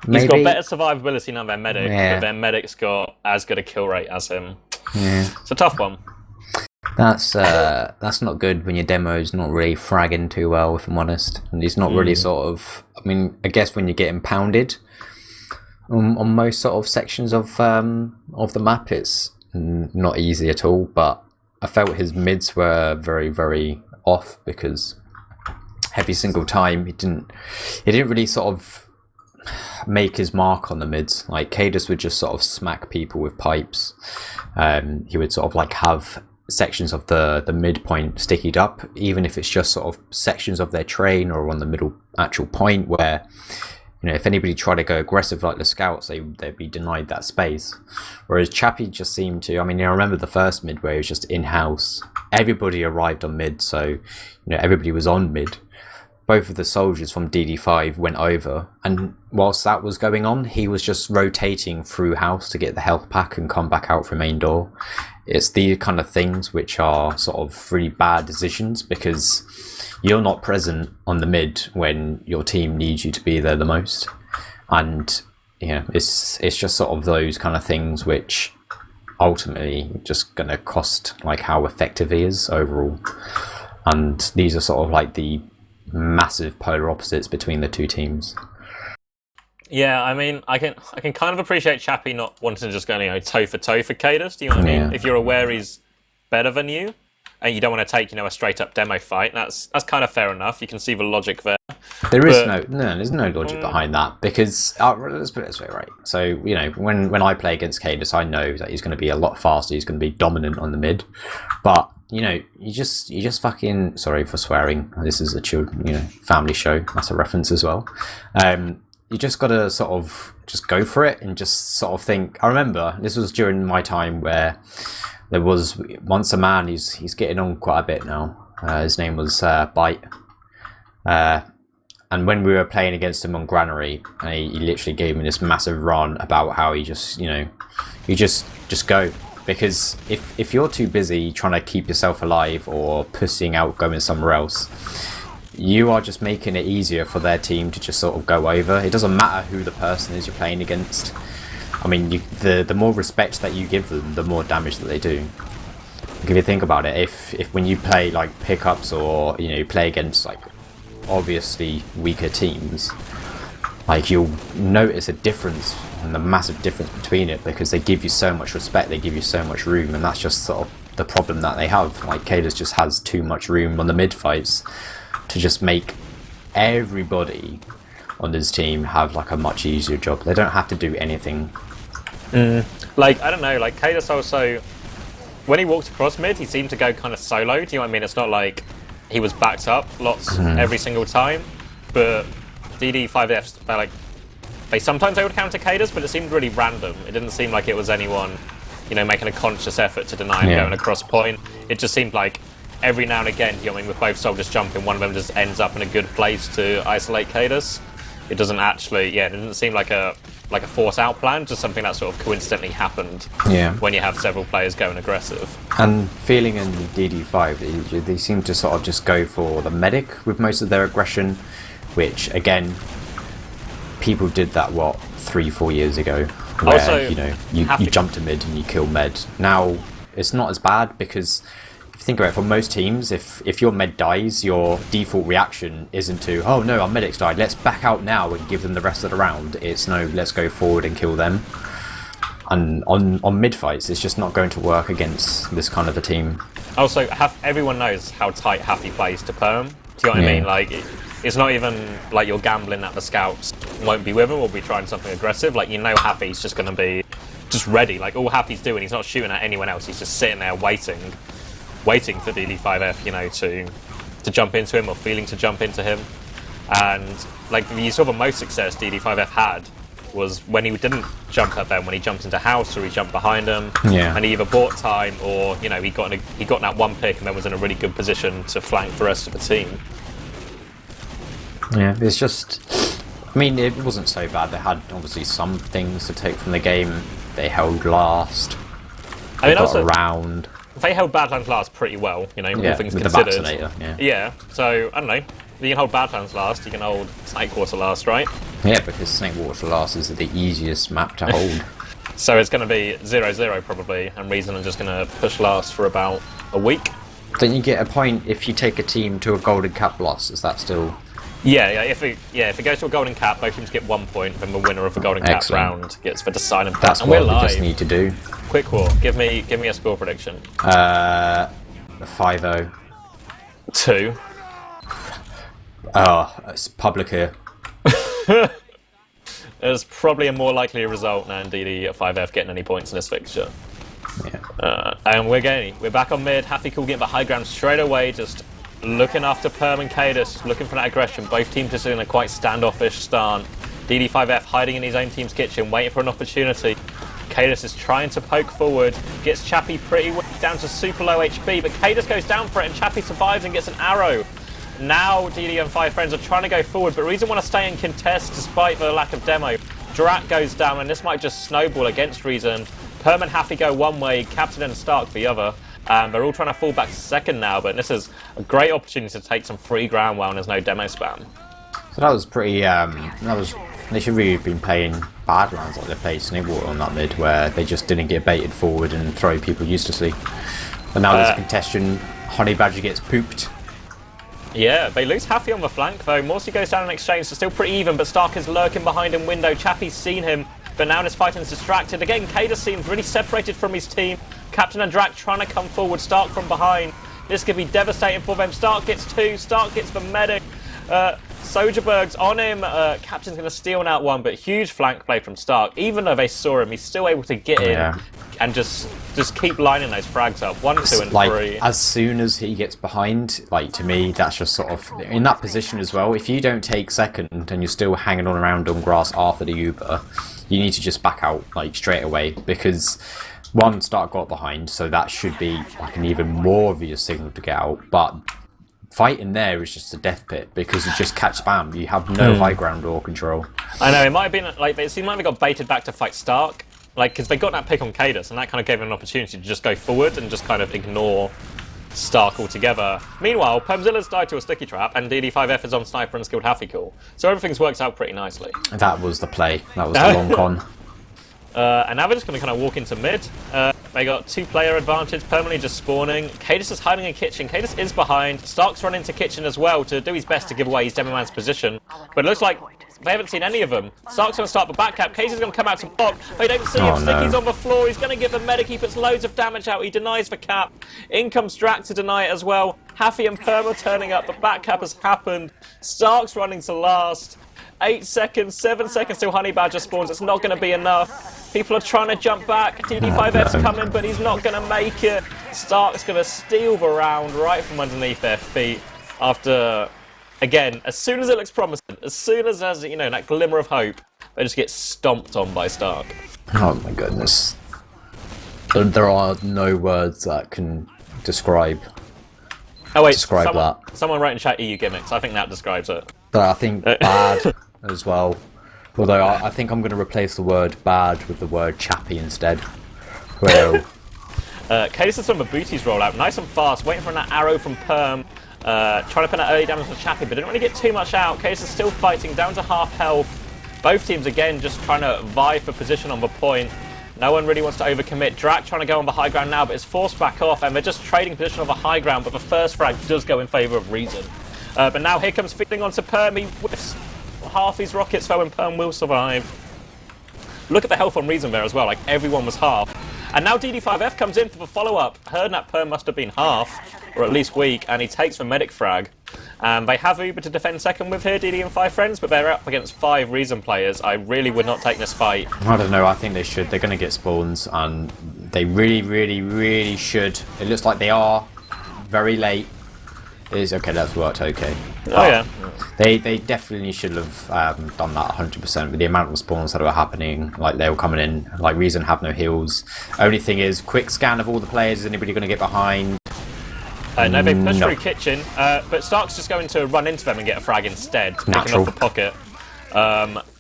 Speaker 2: Maybe?
Speaker 1: He's got better survivability than their medic,
Speaker 2: Yeah.
Speaker 1: but their medic's got as good a kill rate as him.
Speaker 2: Yeah.
Speaker 1: It's a tough one.
Speaker 2: That's not good when your demo's not really fragging too well, if I'm honest. And he's not really sort of. I mean, I guess when you're getting pounded on most sort of sections of the map, it's not easy at all. But I felt his mids were very, very off because every single time he didn't really sort of make his mark on the mids. Like kaidus would just sort of smack people with pipes. He would sort of like have sections of the midpoint stickied up, even if it's just sort of sections of their train or on the middle actual point where, if anybody tried to go aggressive like the scouts, they'd be denied that space. Whereas Chappie just seemed to, I remember the first mid where it was just in-house. Everybody arrived on mid, so everybody was on mid. Both of the soldiers from DD5 went over, and whilst that was going on, he was just rotating through house to get the health pack and come back out from main door. It's the kind of things which are sort of really bad decisions because you're not present on the mid when your team needs you to be there the most. And it's just sort of those kind of things which ultimately just going to cost like how effective he is overall. And these are sort of like the massive polar opposites between the two teams.
Speaker 1: Yeah, I can kind of appreciate Chappie not wanting to just go toe for toe for kaidus. Do you know what I mean?
Speaker 2: Yeah.
Speaker 1: If you're aware he's better than you, and you don't want to take a straight up demo fight, that's kind of fair enough. You can see the logic there.
Speaker 2: There's no logic behind that because let's put it this way, right? So when I play against kaidus, I know that he's going to be a lot faster. He's going to be dominant on the mid, but you just fucking, sorry for swearing. This is a chill family show. That's a reference as well. You just got to sort of just go for it and just sort of think. I remember this was during my time where there was once a man. He's getting on quite a bit now. His name was Bite. And when we were playing against him on Granary, he literally gave me this massive run about how he just you just go. Because if you're too busy trying to keep yourself alive or pussing out going somewhere else, you are just making it easier for their team to just sort of go over. It doesn't matter who the person is you're playing against. The more respect that you give them, the more damage that they do. Like if you think about it, if when you play like pickups or you play against like obviously weaker teams, like you'll notice a difference and the massive difference between it because they give you so much respect, they give you so much room, and that's just sort of the problem that they have. Like kaidus just has too much room on the mid fights to just make everybody on his team have like a much easier job. They don't have to do anything.
Speaker 1: Like I don't know, like kaidus also, when he walked across mid, he seemed to go kind of solo. Do you know what I mean? It's not like he was backed up lots every single time, but DD5Fs, sometimes they would counter kaidus, but it seemed really random. It didn't seem like it was anyone, making a conscious effort to deny him going across point. It just seemed like every now and again, with both soldiers jumping, one of them just ends up in a good place to isolate kaidus. It doesn't actually, it didn't seem like a force out plan, just something that sort of coincidentally happened when you have several players going aggressive.
Speaker 2: And feeling in DD5, they seem to sort of just go for the medic with most of their aggression, which again, people did that 3-4 years ago, where
Speaker 1: Also,
Speaker 2: you jump to mid and you kill med. Now it's not as bad because if you think about it, for most teams, if your med dies, your default reaction isn't to, oh no, our medic's died, let's back out now and give them the rest of the round. It's no, let's go forward and kill them. And on mid fights, it's just not going to work against this kind of a team.
Speaker 1: Also, everyone knows how tight Happy plays to perm. Do you know what I mean? Like, it's not even like you're gambling that the scouts won't be with him or be trying something aggressive. Like, Happy's just going to be just ready. Like, all Happy's doing, he's not shooting at anyone else. He's just sitting there waiting for DD5F, to jump into him or feeling to jump into him. And like you saw the most success DD5F had was when he didn't jump at them, when he jumped into house or he jumped behind them,
Speaker 2: Yeah.
Speaker 1: and he either bought time or he got that one pick and then was in a really good position to flank the rest of the team.
Speaker 2: Yeah, it's just. I mean, it wasn't so bad. They had obviously some things to take from the game. They held last.
Speaker 1: I mean,
Speaker 2: got
Speaker 1: also
Speaker 2: around.
Speaker 1: they held Badlands last pretty well, all things
Speaker 2: with
Speaker 1: considered.
Speaker 2: the vaccinator. Yeah.
Speaker 1: Yeah, so I don't know. You can hold Badlands last. You can hold Snakewater last, right?
Speaker 2: Yeah, because Snakewater last is the easiest map to hold.
Speaker 1: So it's going to be 0-0 probably, and Reason are just going to push last for about a week.
Speaker 2: Don't you get a point if you take a team to a golden cap loss? Is that still?
Speaker 1: Yeah. If it goes to a golden cap, both teams get 1 point. Then the winner of the golden cap
Speaker 2: Excellent.
Speaker 1: round gets the deciding point.
Speaker 2: That's
Speaker 1: and
Speaker 2: what
Speaker 1: we're
Speaker 2: we
Speaker 1: live.
Speaker 2: just need to do.
Speaker 1: Quick war. Give me a score prediction.
Speaker 2: 5-0.
Speaker 1: 2.
Speaker 2: Oh, it's public here.
Speaker 1: There's probably a more likely result than DD at 5F getting any points in this fixture.
Speaker 2: Yeah.
Speaker 1: And we're back on mid. Happy Cool getting the high ground straight away, just looking after Perm and kaidus, looking for that aggression. Both teams just in a quite standoffish stance. DD5F hiding in his own team's kitchen, waiting for an opportunity. kaidus is trying to poke forward, gets Chappie pretty weak, down to super low HP, but kaidus goes down for it and Chappie survives and gets an arrow. Now DD and 5 friends are trying to go forward, but Reason want to stay and contest despite the lack of demo. Drak goes down and this might just snowball against Reason. Perm and Happy go one way, Captain and Stark the other. They're all trying to fall back to second now, but this is a great opportunity to take some free ground while there's no demo spam.
Speaker 2: So that was pretty. They should really have been playing Badlands like they played Snakewater on that mid, where they just didn't get baited forward and throw people uselessly. But now there's a contestation. Honey Badger gets pooped.
Speaker 1: Yeah, they lose Happy on the flank though. Morsi goes down in exchange, so still pretty even, but Stark is lurking behind in window. Chappie's seen him, but now this fighting is distracted. Again, kaidus seems really separated from his team. Captain and Drak trying to come forward, Stark from behind. This could be devastating for them. Stark gets 2, Stark gets the medic. Soldierberg's on him. Captain's going to steal that one, but huge flank play from Stark. Even though they saw him, he's still able to get in and just keep lining those frags up. 1, 2, and 3.
Speaker 2: As soon as he gets behind, to me, that's just sort of in that position as well. If you don't take second and you're still hanging on around on grass after the Uber, you need to just back out straight away, because one, Stark got behind, so that should be an even more obvious signal to get out. But fighting there is just a death pit, because you just catch spam. You have no high ground or control.
Speaker 1: I know, it might have been they might have got baited back to fight Stark, because they got that pick on kaidus, and that kind of gave them an opportunity to just go forward and just kind of ignore Stark altogether. Meanwhile, Permzilla's died to a sticky trap, and DD5F is on sniper and skilled Happy Cool, so everything's worked out pretty nicely.
Speaker 2: That was the play. That was the long con.
Speaker 1: And now they're just going to kind of walk into mid. They got 2-player advantage, permanently just spawning. kaidus is hiding in kitchen. kaidus is behind. Stark's run into kitchen as well to do his best to give away his demo man's position. But it looks like they haven't seen any of them. Stark's going to start the back cap. kaidus is going to come out to block. They don't see him. Sticky's on the floor. He's going to give the medic. He puts loads of damage out. He denies the cap. In comes Drak to deny it as well. Happy and Perm are turning up. The back cap has happened. Stark's running to last. 8 seconds, 7 seconds till Honey Badger spawns. It's not going to be enough. People are trying to jump back. DD5F's coming, but he's not going to make it. Stark's going to steal the round right from underneath their feet after, again, as soon as it looks promising, as soon as there's, that glimmer of hope, they just get stomped on by Stark.
Speaker 2: Oh my goodness. There are no words that can describe that.
Speaker 1: Someone wrote in chat EU gimmicks. I think that describes it.
Speaker 2: But I think bad as well. Although I think I'm going to replace the word bad with the word chappy instead. Well,
Speaker 1: kaidus is from a booties rollout, nice and fast, waiting for that arrow from Perm. Trying to put that early damage to Chappie, but didn't really get too much out. kaidus is still fighting, down to half health. Both teams again just trying to vie for position on the point. No one really wants to overcommit. Drak trying to go on the high ground now, but is forced back off, and they're just trading position on the high ground, but the first frag does go in favour of Reason. But now here comes feeding onto Perm. He whiffs half his rockets though, and Perm will survive. Look at the health on Reason there as well, everyone was half. And now DD5F comes in for the follow-up. Heard that Perm must have been half, or at least weak, and he takes the medic frag. They have Uber to defend second with here, DD and 5 friends, but they're up against 5 Reason players. I really would not take this fight.
Speaker 2: I don't know, I think they should. They're going to get spawns, and they really, really, really should. It looks like they are very late. it's okay. That's worked okay.
Speaker 1: Oh yeah.
Speaker 2: They definitely should have done that 100% with the amount of spawns that were happening. Like they were coming in. Like Reason have no heals. Only thing is, quick scan of all the players. Is anybody going to get behind?
Speaker 1: No, they push through kitchen, but Stark's just going to run into them and get a frag instead, picking off the pocket.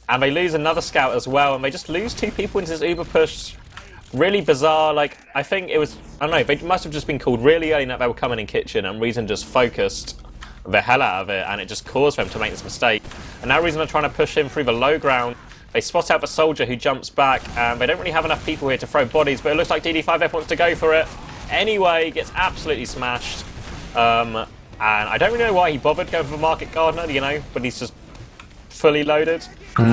Speaker 1: And they lose another scout as well, and they just lose 2 people into this Uber push. Really bizarre. Like, I think it was, I don't know, they must have just been called really early that they were coming in kitchen, and Reason just focused the hell out of it, and it just caused them to make this mistake. And now Reason are trying to push in through the low ground. They spot out the soldier who jumps back, and they don't really have enough people here to throw bodies, but it looks like DD5F wants to go for it. Anyway, gets absolutely smashed. And I don't really know why he bothered going for the Market Gardener, you know, but he's just fully loaded. You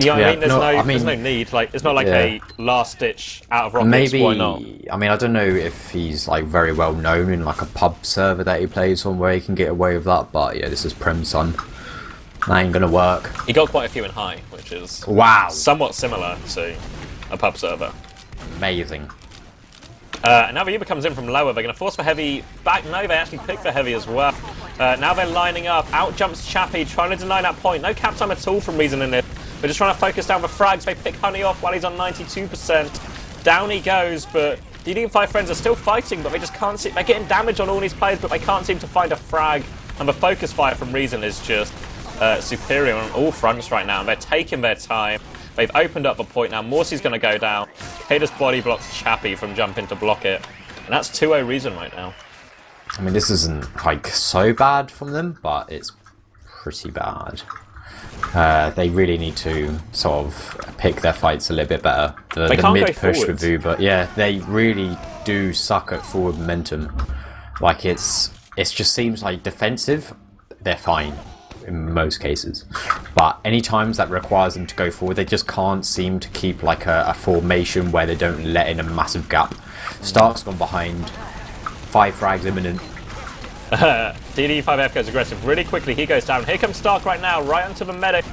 Speaker 1: know what I mean? There's no need. Like, it's not like a last-ditch out of rockets.
Speaker 2: Maybe.
Speaker 1: Why not?
Speaker 2: I mean, I don't know if he's like very well known in like a pub server that he plays on where he can get away with that. But yeah, this is Prem son. That ain't gonna work.
Speaker 1: He got quite a few in high, which is somewhat similar to a pub server.
Speaker 2: Amazing.
Speaker 1: And now the Uber comes in from lower. They're going to force the heavy back. No, they actually pick the heavy as well. Now they're lining up. Out jumps Chappie, trying to deny that point. No cap time at all from Reason in this. They're just trying to focus down the frags. They pick Honey off while he's on 92%. Down he goes, but DD and 5 friends are still fighting, but they just can't see. They're getting damage on all these players, but they can't seem to find a frag. And the focus fire from Reason is just superior on all fronts right now. And they're taking their time. They've opened up a point now. Morsy's going to go down. Kaidus body blocks Chappie from jumping to block it. And that's 2-0 Reason right now.
Speaker 2: I mean, this isn't like so bad from them, but it's pretty bad. They really need to sort of pick their fights a little bit better. The mid push with Uber, yeah, they really do suck at forward momentum. Like it just seems like defensive, they're fine in most cases, but any times that requires them to go forward, they just can't seem to keep like a formation where they don't let in a massive gap. Stark's gone behind, 5 frags imminent.
Speaker 1: DD5F goes aggressive really quickly. He goes down. Here comes Stark right now, right onto the medic.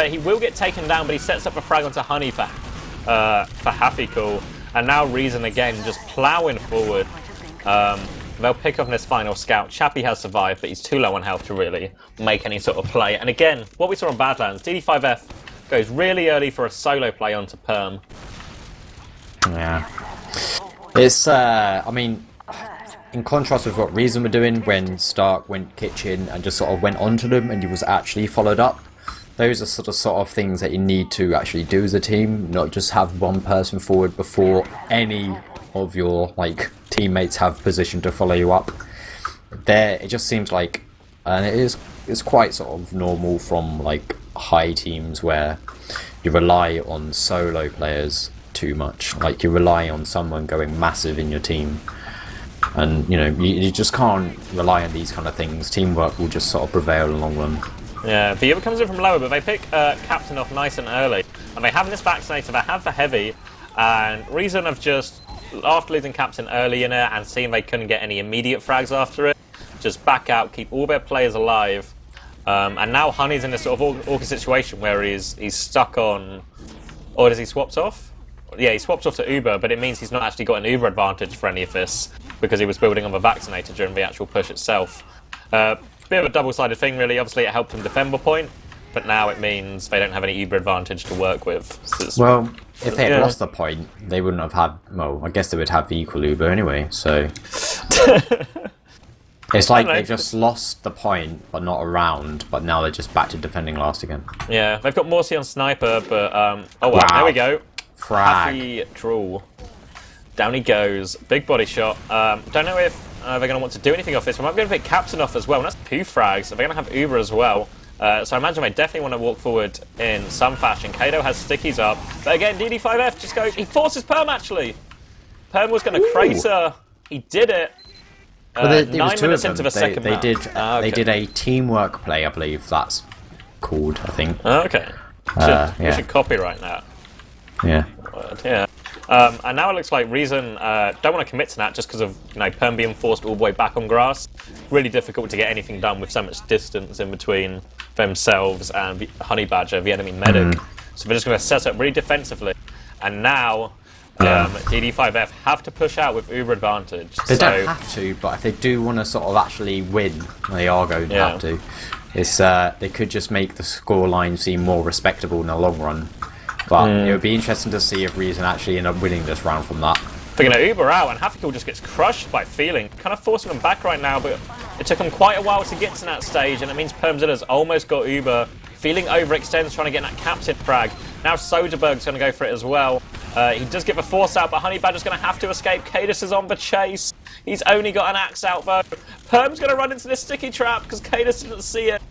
Speaker 1: He will get taken down, but he sets up a frag onto Honey for Happy Cool. And now Reason again just ploughing forward. They'll pick up on this final scout. Chappie has survived, but he's too low on health to really make any sort of play. And again, what we saw on Badlands, DD5F goes really early for a solo play onto Perm.
Speaker 2: Yeah. It's, I mean, in contrast with what Reason were doing when Stark went kitchen and just sort of went onto them and he was actually followed up, those are sort of things that you need to actually do as a team, not just have one person forward before any of your like teammates have position to follow you up. There, it just seems like, and it's quite sort of normal from like high teams where you rely on solo players too much. Like you rely on someone going massive in your team, and you know you just can't rely on these kind of things. Teamwork will just sort of prevail in the long run.
Speaker 1: Yeah, the Uber comes in from lower, but they pick Captain off nice and early, and they have this vaccinator. They have the heavy, and Reason have just, after losing Captain early in it and seeing they couldn't get any immediate frags after it, just back out, keep all their players alive. And now Honey's in this sort of awkward situation where he's stuck on, or does he swapped off? Yeah, he swapped off to Uber, but it means he's not actually got an Uber advantage for any of this because he was building on the vaccinator during the actual push itself. Bit of a double-sided thing, really. Obviously, it helped him defend the point, but now it means they don't have any Uber advantage to work with. So
Speaker 2: well, if they had lost the point, they wouldn't have had. Well, I guess they would have the equal Uber anyway. So it's like they've just lost the point, but not a round. But now they're just back to defending last again.
Speaker 1: Yeah, they've got Morsey on sniper, but oh well, wow. There we go.
Speaker 2: Frag.
Speaker 1: Happy draw. Down he goes. Big body shot. Don't know if they're going to want to do anything off this. We might be going to pick Captain off as well, and that's 2 frags, so they're going to have Uber as well. So I imagine they definitely want to walk forward in some fashion. Kado has stickies up, but again, DD5F just goes, he forces Perm actually. Perm was going to crater. He did it.
Speaker 2: Well,
Speaker 1: 9 minutes into the second map.
Speaker 2: They did a teamwork play, I believe that's called, I think.
Speaker 1: Okay. We should copyright that.
Speaker 2: Yeah.
Speaker 1: Yeah. And now it looks like Reason don't want to commit to that just because of Perm being forced all the way back on grass. Really difficult to get anything done with so much distance in between themselves and Honey Badger, the enemy medic. So they're just going to set up really defensively. And now DD5F have to push out with uber advantage.
Speaker 2: They don't have to, but if they do want to sort of actually win, they are going to have to. It's they could just make the scoreline seem more respectable in the long run. But it would be interesting to see if Reason actually end up winning this round from that.
Speaker 1: They're going to Uber out, and Happy Cool just gets crushed by Feeling. Kind of forcing them back right now, but it took them quite a while to get to that stage, and it means Permzilla's almost got Uber. Feeling overextends, trying to get that captain frag. Now Soderbergh's going to go for it as well. He does get the force out, but Honey Badger's going to have to escape. Kaidus is on the chase. He's only got an axe out, though. Perm's going to run into this sticky trap because Kaidus didn't see it.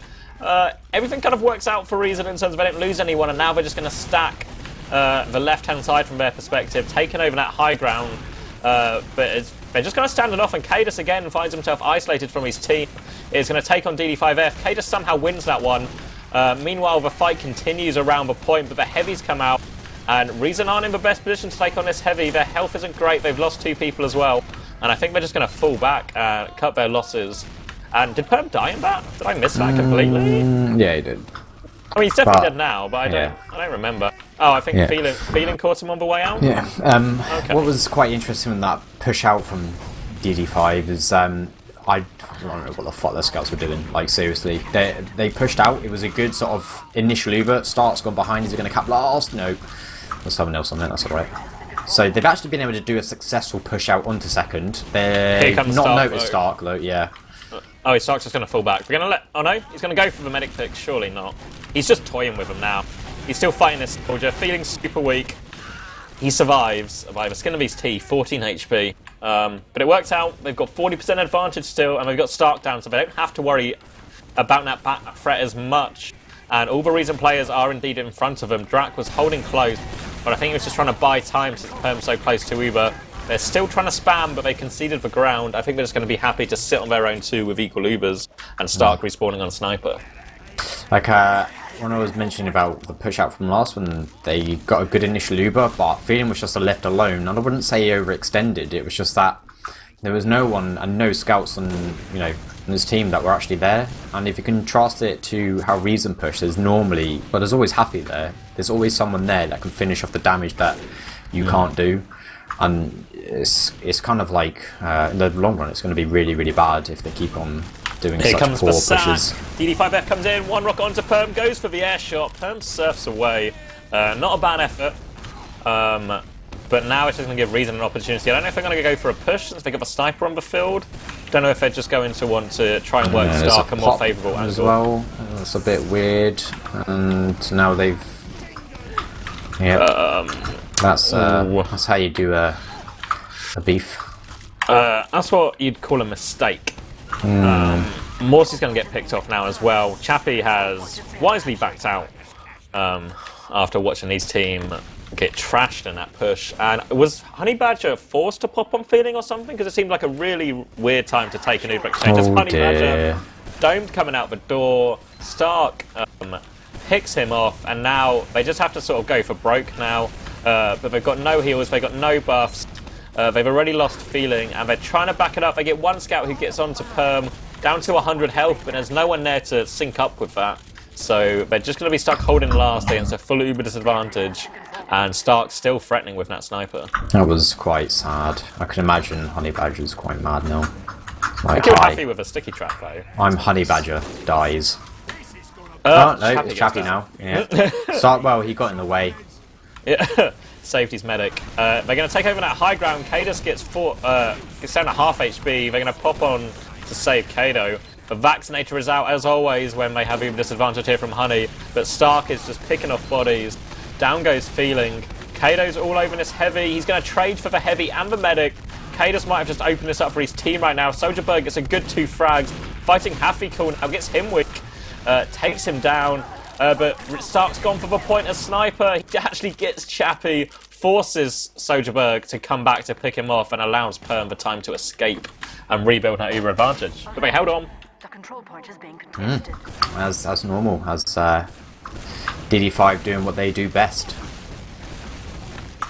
Speaker 1: Everything kind of works out for Reason in terms of they don't lose anyone, and now they're just going to stack the left-hand side from their perspective, taking over that high ground. But they're just going to stand it off, and Kaidus again finds himself isolated from his team. Is going to take on DD5F. Kaidus somehow wins that one. Meanwhile, the fight continues around the point, but the heavies come out, and Reason aren't in the best position to take on this heavy. Their health isn't great. They've lost 2 people as well, and I think they're just going to fall back and cut their losses. And did Perm die in that? Did I miss that completely?
Speaker 2: Yeah, he did.
Speaker 1: I mean, he's definitely dead now, but I don't remember. Oh, I think Feeling caught him on the way out?
Speaker 2: Yeah.
Speaker 1: Okay.
Speaker 2: What was quite interesting in that push out from DD5 is I don't know what the fuck their scouts were doing. Like, seriously. They pushed out. It was a good sort of initial Uber. Stark's gone behind. Is he going to cap last? No. There's someone else on there. That's alright. So they've actually been able to do a successful push out onto second. They've not noticed Stark, though. Yeah.
Speaker 1: Oh, Stark's just going to fall back. We're going to let... Oh, no. He's going to go for the medic pick. Surely not. He's just toying with him now. He's still fighting this soldier, feeling super weak. He survives by the skin of his teeth, 14 HP. But it works out. They've got 40% advantage still, and they've got Stark down, so they don't have to worry about that back threat as much. And all the Reason players are indeed in front of them. Drac was holding close, but I think he was just trying to buy time since Perm's so close to Uber. They're still trying to spam, but they conceded the ground. I think they're just going to be happy to sit on their own 2 with equal Ubers, and Stark respawning on Sniper.
Speaker 2: Like, when I was mentioning about the push out from last one, they got a good initial Uber, but Feeling was just left alone. And I wouldn't say he overextended. It was just that there was no one and no scouts on, on his team that were actually there. And if you contrast it to how Reason push, there's normally, well, there's always Happy there. There's always someone there that can finish off the damage that you can't do. And it's kind of like, in the long run, it's going to be really, really bad if they keep on doing such poor pushes.
Speaker 1: DD5F comes in, 1 rock onto Perm, goes for the air shot. Perm surfs away. Not a bad effort. But now it's just going to give Reason an opportunity. I don't know if they're going to go for a push since they got the sniper on the field. Don't know if they're just going to want to try and work Stark a more favourable angle.
Speaker 2: As well. That's a bit weird. And now they've... Yeah. That's how you do a beef.
Speaker 1: That's what you'd call a mistake. Morsy's going to get picked off now as well. Chappie has wisely backed out after watching his team get trashed in that push. And was Honey Badger forced to pop on Feeling or something? Because it seemed like a really weird time to take an Uber exchange. It's Honey Badger, domed coming out the door. Stark picks him off, and now they just have to sort of go for broke now. But they've got no heals, they've got no buffs. They've already lost Feeling, and they're trying to back it up. They get 1 scout who gets onto Perm, down to 100 health, but there's no one there to sync up with that. So they're just going to be stuck holding last against a full Uber disadvantage, and Stark's still threatening with that sniper.
Speaker 2: That was quite sad. I can imagine Honey Badger's quite mad now.
Speaker 1: I killed Happy with a sticky trap though.
Speaker 2: I'm Honey Badger, dies. Oh, no, it's Chappie now. Yeah. Stark, well, he got in the way.
Speaker 1: Yeah. Saved his medic. They're going to take over that high ground. Kaidus gets down to half HP. They're going to pop on to save Kado. The Vaccinator is out as always when they have even disadvantage here from Honey, but Stark is just picking off bodies. Down goes Feeling. Kado's all over this heavy. He's going to trade for the heavy and the medic. Kaidus might have just opened this up for his team right now. Soderbergh gets a good 2 frags. Fighting Happy Cool now gets him weak. Takes him down. But Stark's gone for the point as sniper. He actually gets Chappie, forces Soderbergh to come back to pick him off, and allows Perm the time to escape and rebuild that Uber advantage. But they held on.
Speaker 4: The control point is being contested.
Speaker 2: As normal, as DD5 doing what they do best.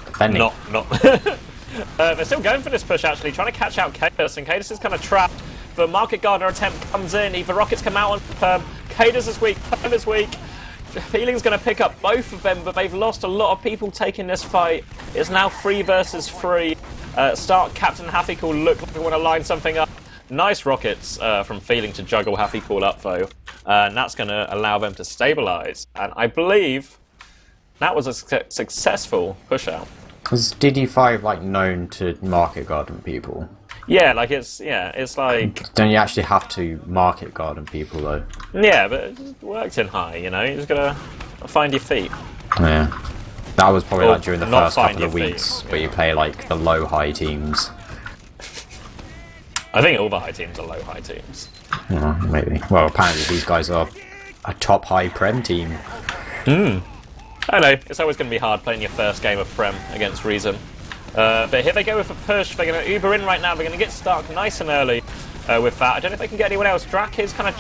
Speaker 2: Defending.
Speaker 1: Not. They're still going for this push actually, trying to catch out Kaidus, and Kaidus is kind of trapped. The Market Gardener attempt comes in, the rockets come out on Perm. Kaidus is weak, Perm is weak. Feeling's going to pick up both of them, but they've lost a lot of people taking this fight. It's now 3 versus 3. Start Captain Happy Cool look like we want to line something up. Nice rockets from Feeling to juggle Happy Cool up though. And that's going to allow them to stabilize. And I believe that was a successful push out.
Speaker 2: Was DD5 like known to market garden people?
Speaker 1: Yeah, like it's like...
Speaker 2: Don't you actually have to market garden people though?
Speaker 1: Yeah, but it just worked in high, you know? You just gotta find your feet.
Speaker 2: Yeah. That was probably
Speaker 1: Or
Speaker 2: like during the
Speaker 1: not
Speaker 2: first
Speaker 1: find
Speaker 2: couple of
Speaker 1: your
Speaker 2: weeks
Speaker 1: feet,
Speaker 2: where you play like the low-high teams.
Speaker 1: I think all the high teams are low-high teams.
Speaker 2: Oh, maybe. Well, apparently these guys are a top-high Prem team.
Speaker 1: I know, it's always going to be hard playing your first game of Prem against Reason. But here they go with a push. They're going to Uber in right now. They're going to get Stark nice and early with that. I don't know if they can get anyone else. Drak is kind of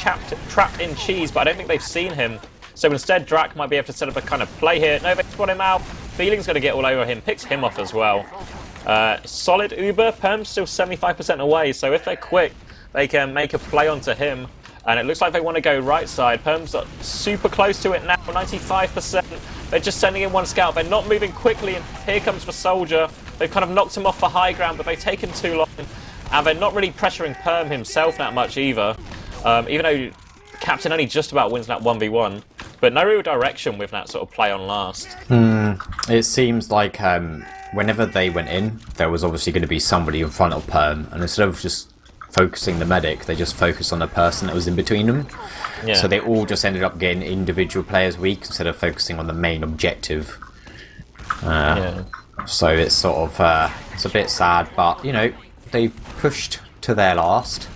Speaker 1: trapped in cheese, but I don't think they've seen him. So instead, Drak might be able to set up a kind of play here. No, they spot him out. Feeling's going to get all over him. Picks him off as well. Solid Uber. Perm's still 75% away, so if they're quick, they can make a play onto him. And it looks like they want to go right side. Perm's super close to it now, 95%. They're just sending in one scout. They're not moving quickly, and here comes the Soldier. They've kind of knocked him off for high ground, but they've taken too long. And they're not really pressuring Perm himself that much either. Even though Captain only just about wins that 1v1. But no real direction with that sort of play on last.
Speaker 2: It seems like whenever they went in, there was obviously going to be somebody in front of Perm, and instead of just focusing the medic, they just focused on the person that was in between them.
Speaker 1: Yeah.
Speaker 2: So they all just ended up getting individual players weak instead of focusing on the main objective. So it's sort of it's a bit sad, but you know, they pushed to their last.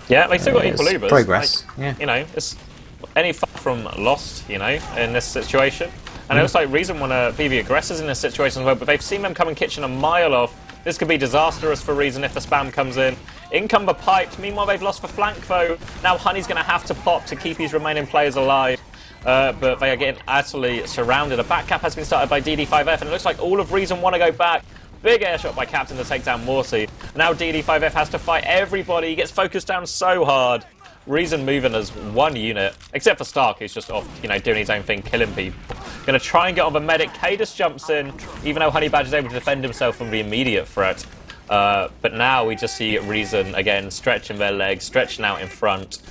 Speaker 1: Yeah, they still got equal Ubers.
Speaker 2: Progress.
Speaker 1: Like,
Speaker 2: yeah.
Speaker 1: You know, it's any far from lost, you know, in this situation. And it looks like Reason want to be the aggressors in this situation as well, but they've seen them coming kitchen a mile off. This could be disastrous for Reason if the spam comes in. Incumber piped. Meanwhile, they've lost the flank, though. Now Honey's going to have to pop to keep his remaining players alive. But they are getting utterly surrounded. A back cap has been started by DD5F, and it looks like all of Reason want to go back. Big air shot by Captain to take down Morsey. Now DD5F has to fight everybody. He gets focused down so hard. Reason moving as one unit, except for Stark, who's just off, you know, doing his own thing, killing people. Gonna try and get on the medic. Kaidus jumps in, even though Honey Badger is able to defend himself from the immediate threat. But now we just see Reason again stretching their legs, stretching out in front,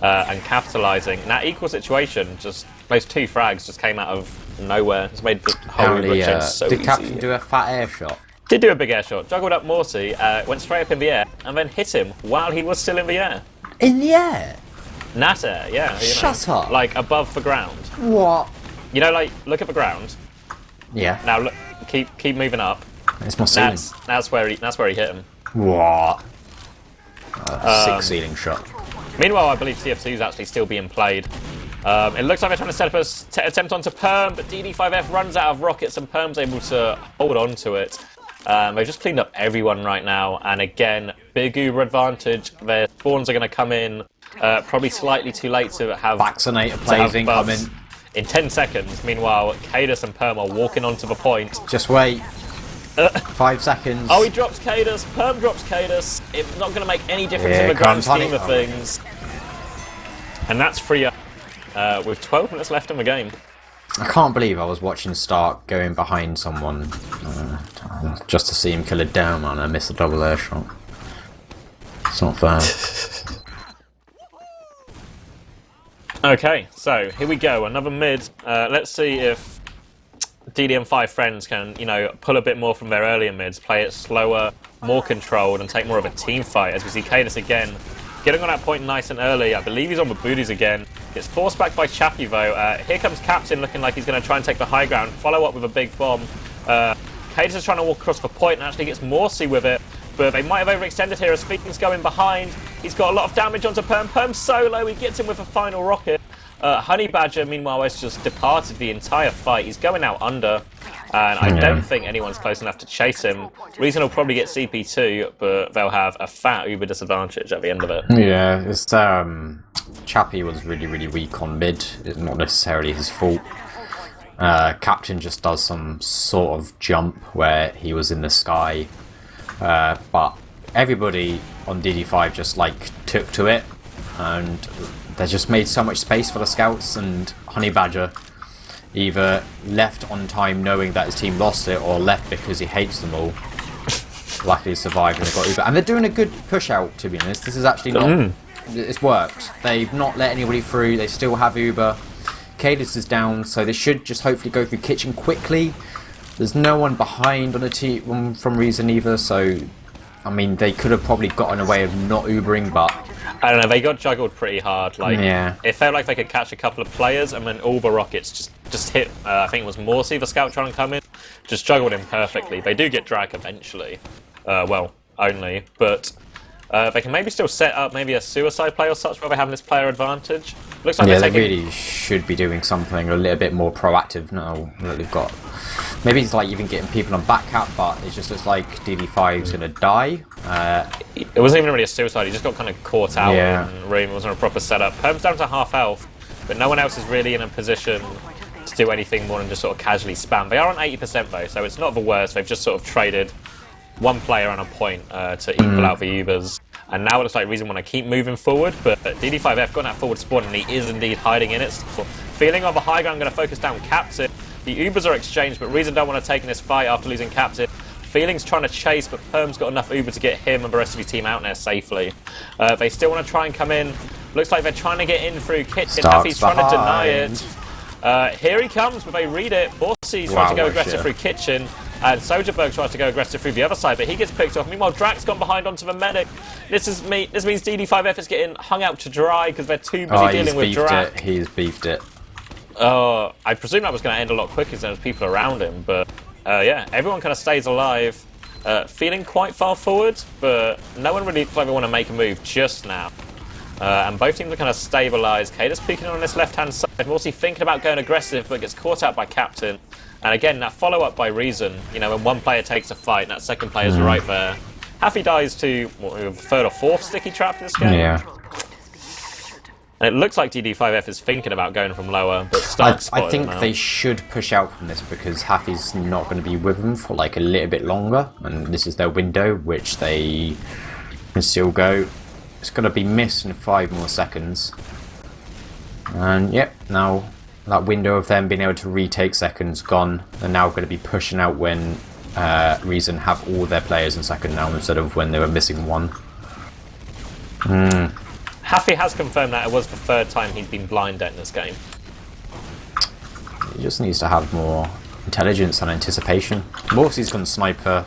Speaker 1: and capitalising. Now, equal situation, just those 2 frags just came out of nowhere. It's made the whole chase so
Speaker 2: did
Speaker 1: easy.
Speaker 2: Captain do a fat air shot?
Speaker 1: Did do a big air shot, juggled up Morsey, went straight up in the air, and then hit him while he was still in the air.
Speaker 2: In the air?
Speaker 1: Nat air, yeah. You know,
Speaker 2: Shut up.
Speaker 1: Like above the ground.
Speaker 2: What?
Speaker 1: You know, like, look at the ground.
Speaker 2: Yeah.
Speaker 1: Now, look, keep moving up.
Speaker 2: It's my ceiling.
Speaker 1: That's where he hit him.
Speaker 2: What? Sick ceiling shot.
Speaker 1: Meanwhile, I believe TF2 is actually still being played. It looks like they're trying to set up a attempt onto Perm, but DD5F runs out of rockets and Perm's able to hold on to it. They've just cleaned up everyone right now, and again, big Uber advantage. Their spawns are going to come in probably slightly too late to have...
Speaker 2: Vaccinator players incoming.
Speaker 1: In 10 seconds. Meanwhile, Kaidus and Perm are walking onto the point.
Speaker 2: Just wait. 5 seconds.
Speaker 1: Oh, he drops Kaidus. Perm drops Kaidus. It's not going to make any difference in the grand scheme of things. And that's free up with 12 minutes left in the game.
Speaker 2: I can't believe I was watching Stark going behind someone just to see him kill a down man and I missed a double air shot. It's not fair.
Speaker 1: Okay, so here we go. Another mid. Let's see if DDM5 friends can, you know, pull a bit more from their earlier mids, play it slower, more controlled, and take more of a team fight. As we see Kaidus again, getting on that point nice and early. I believe he's on the booties again. Gets forced back by Chappie though. Here comes Captain looking like he's going to try and take the high ground, follow up with a big bomb. Kaidus is trying to walk across the point and actually gets Morsey with it. But they might have overextended here as Feeking's going behind. He's got a lot of damage onto Perm. Perm's solo, he gets him with a final rocket. Honey Badger, meanwhile, has just departed the entire fight. He's going out under, and I don't think anyone's close enough to chase him. Reason will probably get CP2, but they'll have a fat Uber disadvantage at the end of it.
Speaker 2: Yeah, it's Chappie was really weak on mid. It's not necessarily his fault. Captain just does some sort of jump where he was in the sky, but everybody on DD5 just like took to it, and they just made so much space for the scouts, and Honey Badger either left on time knowing that his team lost it, or left because he hates them all. Luckily survived and they got Uber. And they're doing a good push out, to be honest. This is actually not... It's worked. They've not let anybody through. They still have Uber. Kaidus is down, so they should just hopefully go through kitchen quickly. There's no one behind on the team from Reason either, so... I mean, they could have probably gotten away of not Ubering, but...
Speaker 1: I don't know, they got juggled pretty hard. Like,
Speaker 2: yeah.
Speaker 1: It felt like they could catch a couple of players, and then all the rockets just hit, I think it was Morsey, the scout trying to come in, just juggled him perfectly. They do get drag eventually. Well, only, but they can maybe still set up maybe a suicide play or such where they have this player advantage. Looks like
Speaker 2: they really should be doing something a little bit more proactive now that they've got. Maybe it's like even getting people on back cap, but it just looks like DD5 is going to die.
Speaker 1: It wasn't even really a suicide, he just got kind of caught out in room. It wasn't a proper setup. Perm's down to half health, but no one else is really in a position to do anything more than just sort of casually spam. They are on 80% though, so it's not the worst. They've just sort of traded one player on a point to equal out the Ubers. And now it looks like Reason want to keep moving forward, but DD5F got that forward spawn and he is indeed hiding in it. Feeling on the high ground, I'm going to focus down Captain. The Ubers are exchanged, but Reason don't want to take in this fight after losing Captain. Feeling's trying to chase, but Perm's got enough Uber to get him and the rest of his team out there safely. They still want to try and come in. Looks like they're trying to get in through Kitchen. He's trying to deny it. Here he comes, but they read it. Borsey's trying to go aggressive through Kitchen. And Soldierberg tries to go aggressive through the other side, but he gets picked off. Meanwhile, Drax gone behind onto the medic. This means DD5F is getting hung out to dry because they're too busy dealing with Drax.
Speaker 2: He's beefed it.
Speaker 1: I presume that was going to end a lot quicker because there was people around him, but yeah, everyone kind of stays alive. Feeling quite far forward, but no one really looks like they want to make a move just now. And both teams are kind of stabilised. Kaidus peeking on this left-hand side. Morsey thinking about going aggressive, but gets caught out by Captain. And again, that follow-up by Reason, you know, when one player takes a fight, and that second player's right there. Happy dies to, what, third or fourth sticky trap in this game?
Speaker 2: Yeah.
Speaker 1: And it looks like DD5F is thinking about going from lower, but
Speaker 2: I think they should push out from this because Happy's not going to be with them for like a little bit longer, and this is their window, which they can still go. It's going to be missed in 5 more seconds. And yep, now that window of them being able to retake seconds gone. They're now going to be pushing out when Reason have all their players in second now instead of when they were missing one.
Speaker 1: Happy has confirmed that it was the third time he's been blind in this game.
Speaker 2: He just needs to have more intelligence and anticipation. Morsey's gone sniper.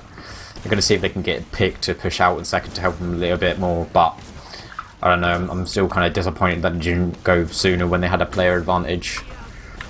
Speaker 2: They're going to see if they can get picked to push out in second to help them a little bit more, but I don't know, I'm still kind of disappointed that it didn't go sooner when they had a player advantage.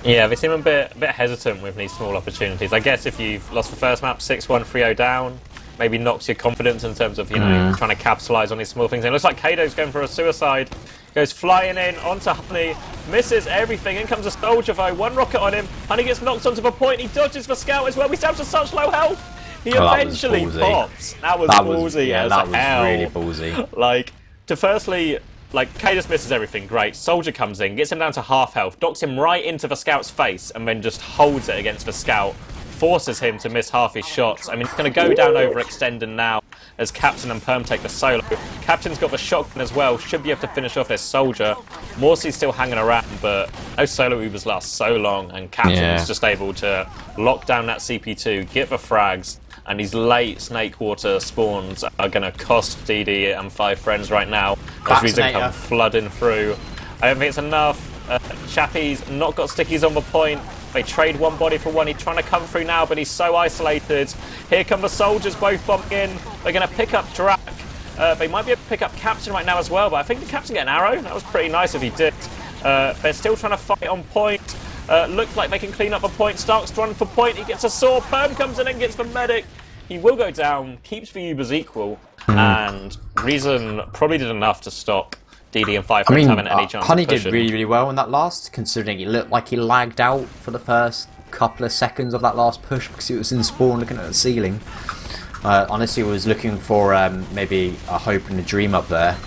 Speaker 1: Yeah, they seem a bit hesitant with these small opportunities. I guess if you've lost the first map 6-1, 3-0 down, maybe knocks your confidence in terms of, you know, trying to capitalise on these small things. And it looks like Kado's going for a suicide. Goes flying in onto Honey, misses everything. In comes a soldier though, one rocket on him. Honey gets knocked onto the point, he dodges for scout as well. He's down to such low health. He eventually pops. That was ballsy.
Speaker 2: Yeah, that was really ballsy.
Speaker 1: Like, to firstly, like, Kaidus misses everything, great. Soldier comes in, gets him down to half health, docks him right into the scout's face, and then just holds it against the scout. Forces him to miss half his shots. I mean, it's going to go down overextending now as Captain and Perm take the solo. Captain's got the shotgun as well, should be able to finish off this soldier. Morsey's still hanging around, but those solo Ubers last so long, and Captain's just able to lock down that CP2, get the frags, and these late Snake Water spawns are going to cost DD and 5 friends right now. As Reason come flooding through. I don't think it's enough. Chappie's not got stickies on the point. They trade one body for one. He's trying to come through now, but he's so isolated. Here come the soldiers both bombing in. They're going to pick up Drak. They might be able to pick up Captain right now as well, but I think the Captain get an arrow. That was pretty nice if he did. They're still trying to fight on point. Looks like they can clean up a point. Stark's run for point. He gets a saw. Perm comes in and gets the medic. He will go down, keeps the Ubers equal, and Reason probably did enough to stop DD and 5 friends having any chance.
Speaker 2: Honey did really, really well in that last, considering it looked like he lagged out for the first couple of seconds of that last push because he was in spawn looking at the ceiling. Honestly, was looking for maybe a hope and a dream up there.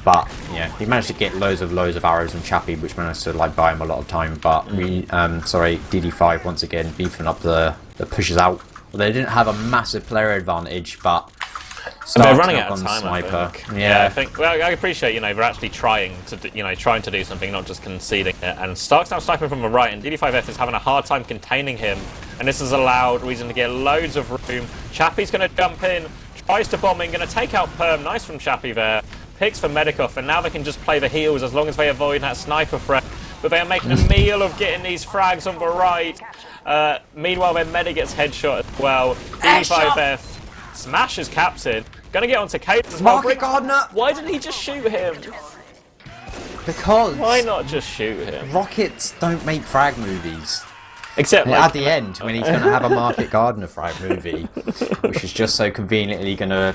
Speaker 2: But yeah, he managed to get loads of arrows on Chappie, which managed to like buy him a lot of time. But DD5 once again beefing up the pushes out. Well, they didn't have a massive player advantage, but
Speaker 1: They're running
Speaker 2: now
Speaker 1: out of
Speaker 2: gone
Speaker 1: time. I
Speaker 2: sniper.
Speaker 1: think. Yeah, I think. Well, I appreciate they're actually trying to do something, not just conceding it. And Stark's now sniping from the right, and DD5F is having a hard time containing him. And this has allowed Reason to get loads of room. Chappie's going to jump in, tries to bomb in, going to take out Perm. Nice from Chappie there. Picks for Medikoff, and now they can just play the heals as long as they avoid that sniper threat. But they are making a meal of getting these frags on the right. Meanwhile, their Medi gets headshot as well. DD5F smashes Captain. Gonna get onto Kaidus as well.
Speaker 2: Market Gardener!
Speaker 1: Why didn't he just shoot him?
Speaker 2: Because
Speaker 1: Why not just shoot him?
Speaker 2: Rockets don't make frag movies.
Speaker 1: Except
Speaker 2: And
Speaker 1: like,
Speaker 2: at the end, when he's going to have a Market Gardener frag movie, which is just so conveniently going to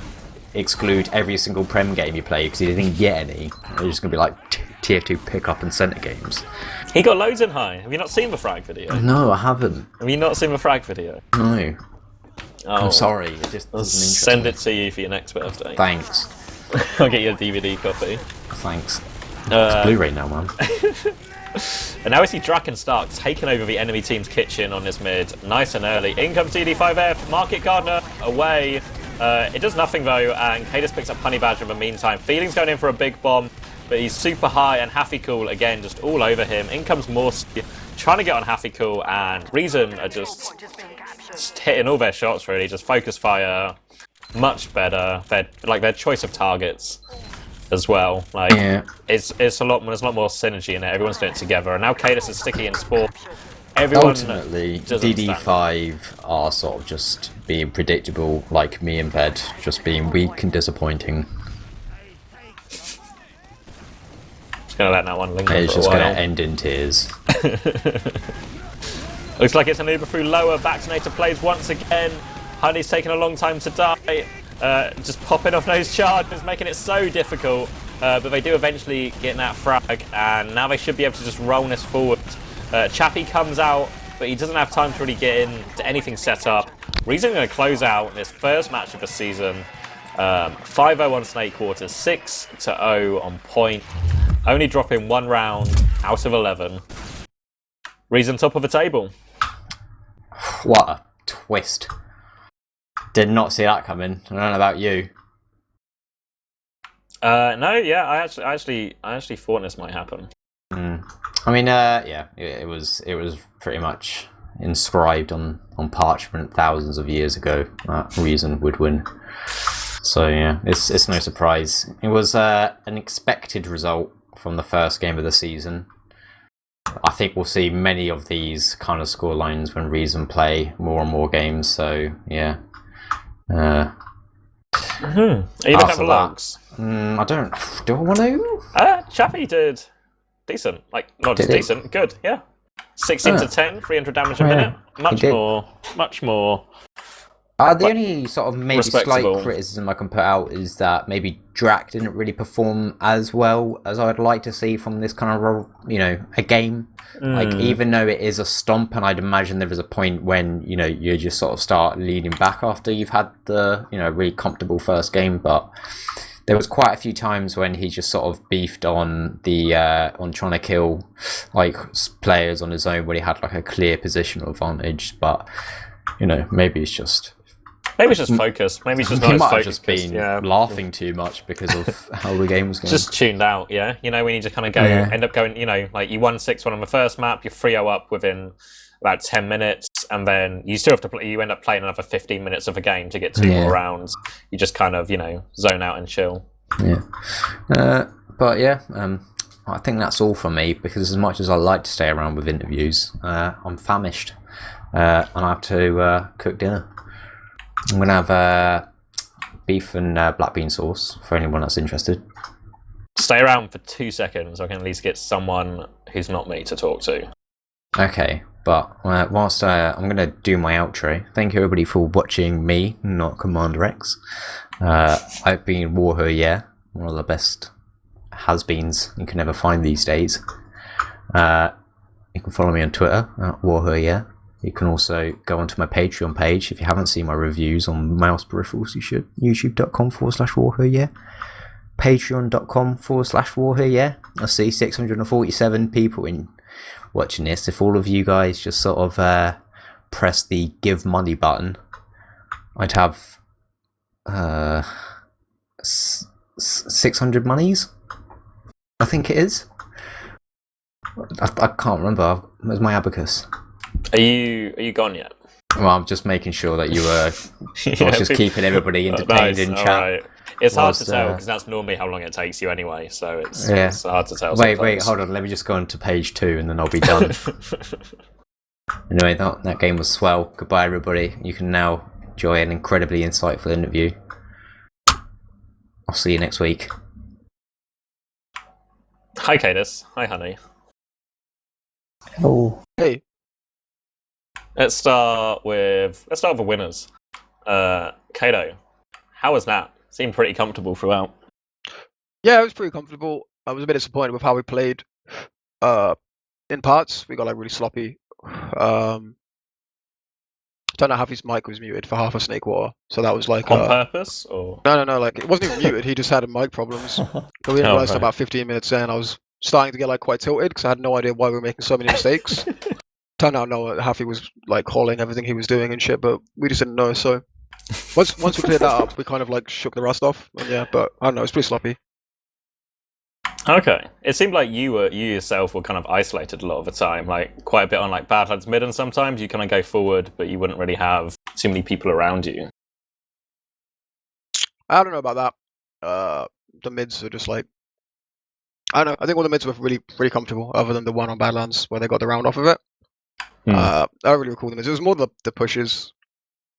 Speaker 2: exclude every single Prem game you play because he didn't get any. It's just going to be like tier 2 pickup and centre games.
Speaker 1: he got loads in high. Have you not seen the frag video?
Speaker 2: No, I haven't.
Speaker 1: Have you not seen the frag video?
Speaker 2: No.
Speaker 1: Oh,
Speaker 2: I'm sorry, it just
Speaker 1: I'll
Speaker 2: doesn't interest
Speaker 1: send
Speaker 2: me.
Speaker 1: it to you for your next birthday.
Speaker 2: Thanks.
Speaker 1: I'll get you a DVD copy.
Speaker 2: Thanks. It's Blu-ray now, man.
Speaker 1: And now we see Draken Stark taking over the enemy team's kitchen on this mid, nice and early. In comes DD5F, Market Gardener away. It does nothing though, and Kaidus picks up Honey Badger in the meantime. Feeling's going in for a big bomb, but he's super high, and Happy Cool again just all over him. In comes Morsi, trying to get on Happy Cool, and Reason are just hitting all their shots really, just focus fire, much better. Their choice of targets as well. Like it's there's a lot more synergy in it. Everyone's doing it together, and now Kaidus is sticky in sport. Everyone
Speaker 2: Ultimately, DD5 are sort of just being predictable, like me in bed, just being weak and disappointing.
Speaker 1: Just gonna let that one linger.
Speaker 2: It's
Speaker 1: for a
Speaker 2: just going
Speaker 1: while.
Speaker 2: to end in tears.
Speaker 1: Looks like it's an Uber through lower. Vaccinator plays once again. Honey's taking a long time to die. Just popping off those charges, making it so difficult. But they do eventually get in that frag, and now they should be able to just roll this forward. Chappie comes out, but he doesn't have time to really get into anything set up. Reason going to close out this first match of the season. 5-0 on Snake Quarters, 6-0 on point. Only dropping one round out of 11. Reason top of the table.
Speaker 2: What a twist. Did not see that coming. I don't know about you.
Speaker 1: No, yeah, I actually thought this might happen.
Speaker 2: I mean, yeah, it was pretty much inscribed on parchment thousands of years ago that Reason would win. So yeah, it's no surprise. It was an expected result from the first game of the season. I think we'll see many of these kind of score lines when Reason play more and more games. So yeah.
Speaker 1: Are you looking at the logs?
Speaker 2: I don't. Do I want to?
Speaker 1: Chappie did decent. Like, not just decent, good, yeah. 16 to 10, 300 damage a minute. Much more.
Speaker 2: The only sort of maybe slight criticism I can put out is that maybe Drac didn't really perform as well as I'd like to see from this kind of, a game. Like, even though it is a stomp, and I'd imagine there is a point when, you just sort of start leaning back after you've had the, really comfortable first game, but there was quite a few times when he just sort of beefed on the on trying to kill like players on his own when he had like a clear positional advantage. But maybe it's just
Speaker 1: focused. Maybe it's just not
Speaker 2: he
Speaker 1: as
Speaker 2: might have
Speaker 1: focused.
Speaker 2: just been laughing too much because of how the game was going.
Speaker 1: Just tuned out, yeah. When you just kind of end up going, like you won 6-1 on the first map, you're 3-0 up within about 10 minutes, and then you still have to play. You end up playing another 15 minutes of a game to get 2 more rounds. You just kind of, zone out and chill.
Speaker 2: Yeah, but yeah, I think that's all from me because as much as I like to stay around with interviews, I'm famished, and I have to cook dinner. I'm gonna have beef and black bean sauce for anyone that's interested.
Speaker 1: Stay around for 2 seconds. So I can at least get someone who's not me to talk to.
Speaker 2: Okay. But whilst I'm going to do my outro, thank you everybody for watching me, not CommanderX. I've been WARHURYEAH, one of the best has-beens you can ever find these days. You can follow me on Twitter, at WARHURYEAH. You can also go onto my Patreon page. If you haven't seen my reviews on mouse peripherals, you should. youtube.com/WARHURYEAH. Patreon.com/WARHURYEAH. I see 647 people in watching this. If all of you guys just sort of press the give money button, I'd have 600 monies. I think it is. I can't remember. Where's my abacus?
Speaker 1: Are you gone yet?
Speaker 2: Well, I'm just making sure that you were. I was just keeping everybody entertained in chat.
Speaker 1: Right. It's hard to
Speaker 2: Was,
Speaker 1: tell because that's normally how long it takes you anyway. So it's hard to tell.
Speaker 2: Wait,
Speaker 1: sometimes.
Speaker 2: hold on. Let me just go on to page 2 and then I'll be done. Anyway, that game was swell. Goodbye, everybody. You can now enjoy an incredibly insightful interview. I'll see you next week.
Speaker 1: Hi, Kaidus. Hi, honey.
Speaker 5: Oh,
Speaker 6: Hey,
Speaker 1: Let's start with the winners. Kato, how was that? Seemed pretty comfortable throughout.
Speaker 6: yeah, it was pretty comfortable. I was a bit disappointed with how we played. In parts, we got like really sloppy. Don't know how his mic was muted for half a snake water, so that was like
Speaker 1: On purpose, or
Speaker 6: no, like it wasn't even muted. He just had mic problems. But we didn't realize
Speaker 1: right.
Speaker 6: about 15 minutes in, I was starting to get like quite tilted because I had no idea why we were making so many mistakes. Turned out no, Haffy was like calling everything he was doing and shit, but we just didn't know. So once we cleared that up, we kind of like shook the rust off. And yeah, but I don't know, it's pretty sloppy.
Speaker 1: Okay. It seemed like you yourself were kind of isolated a lot of the time, like quite a bit on like Badlands mid, and sometimes you kind of go forward, but you wouldn't really have too many people around you.
Speaker 6: I don't know about that. The mids are just like I don't know. I think all the mids were really comfortable, other than the one on Badlands where they got the round off of it. I don't really recall the mids. It was more the pushes,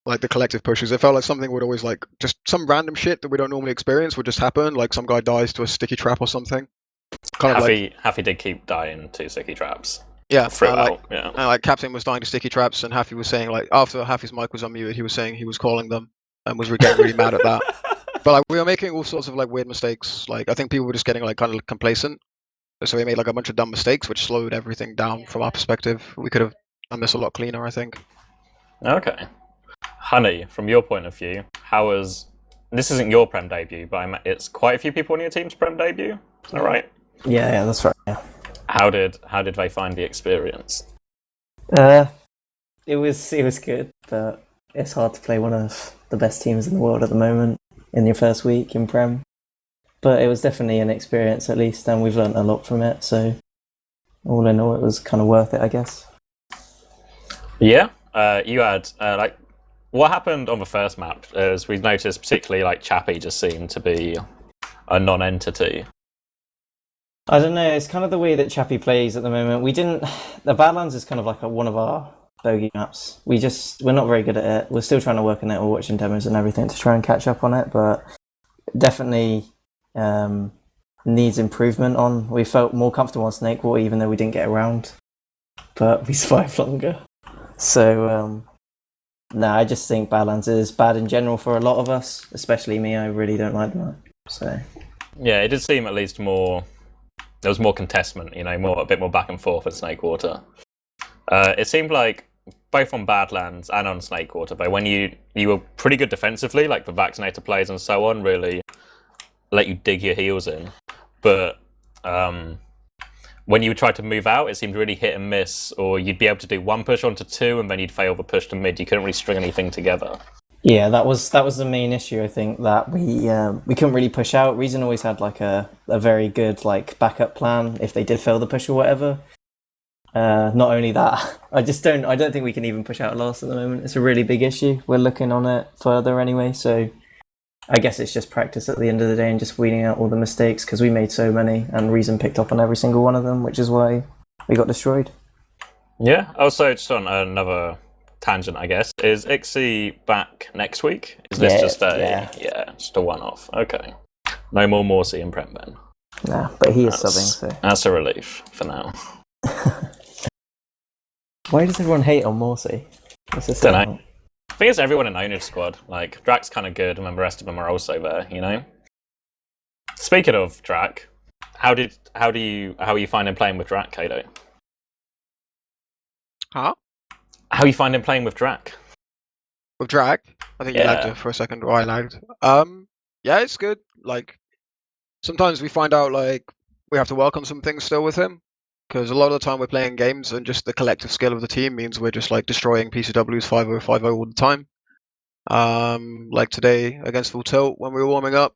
Speaker 6: like the collective pushes. It felt like something would always like just some random shit that we don't normally experience would just happen. Like some guy dies to a sticky trap or something. Kind of like
Speaker 1: Haffy did keep dying to sticky traps.
Speaker 6: yeah,
Speaker 1: Throughout,
Speaker 6: and like Captain was dying to sticky traps, and Haffy was saying like after Haffy's mic was unmuted, he was saying he was calling them and was getting really mad at that. But like we were making all sorts of like weird mistakes. Like I think people were just getting like kind of complacent. So we made like a bunch of dumb mistakes, which slowed everything down from our perspective. We could have done this a lot cleaner, I think.
Speaker 1: Okay. Honey, from your point of view, how was... This isn't your Prem debut, but it's quite a few people on your team's Prem debut. Is that right?
Speaker 5: yeah, that's right. Yeah.
Speaker 1: How did they find the experience?
Speaker 5: It was good, but it's hard to play one of the best teams in the world at the moment in your first week in Prem. But it was definitely an experience at least, and we've learnt a lot from it. So all in all, it was kind of worth it, I guess.
Speaker 1: Yeah. You had like what happened on the first map? As we noticed, particularly like Chappie just seemed to be a non-entity.
Speaker 5: I don't know. It's kind of the way that Chappie plays at the moment. The Badlands is kind of like one of our bogey maps. We're not very good at it. We're still trying to work on it. We're watching demos and everything to try and catch up on it, but definitely needs improvement on. We felt more comfortable on Snakewater even though we didn't get around, but we survived longer. So I just think Badlands is bad in general for a lot of us, especially me. I really don't like that. So
Speaker 1: yeah, it did seem at least more. There was more contestment, a bit more back and forth at Snakewater. It seemed like both on Badlands and on Snakewater, but when you were pretty good defensively, like the Vaccinator plays and so on, really let you dig your heels in. But when you tried to move out, it seemed really hit and miss, or you'd be able to do one push onto two and then you'd fail the push to mid. You couldn't really string anything together. Yeah,
Speaker 5: that was the main issue. I think that we couldn't really push out. Reason always had like a very good like backup plan if they did fail the push or whatever. Not only that, I don't think we can even push out last at the moment. It's a really big issue. We're looking on it further anyway, so I guess it's just practice at the end of the day and just weeding out all the mistakes because we made so many and Reason picked up on every single one of them, which is why we got destroyed.
Speaker 1: Yeah. Also, just on another tangent, I guess, is Ixie back next week? Is this just just a one-off? Okay. No more Morsi and Prem then.
Speaker 5: Nah, but he is subbing, so
Speaker 1: that's a relief for now.
Speaker 5: Why does everyone hate on Morsi? What's this about?
Speaker 1: Dunno. I think it's everyone in Ownage squad. Like Drak's kind of good, and then the rest of them are also there. Speaking of Drak, how are you finding playing with Drak, Kato?
Speaker 6: Huh?
Speaker 1: How are you finding playing with Drak?
Speaker 6: With Drak? I think you lagged it for a second, or I lagged. Yeah, it's good. Like, sometimes we find out, like, we have to work on some things still with him. Because a lot of the time we're playing games and just the collective skill of the team means we're just, like, destroying PCWs 5-0, 5-0 all the time. Like today against Full Tilt when we were warming up,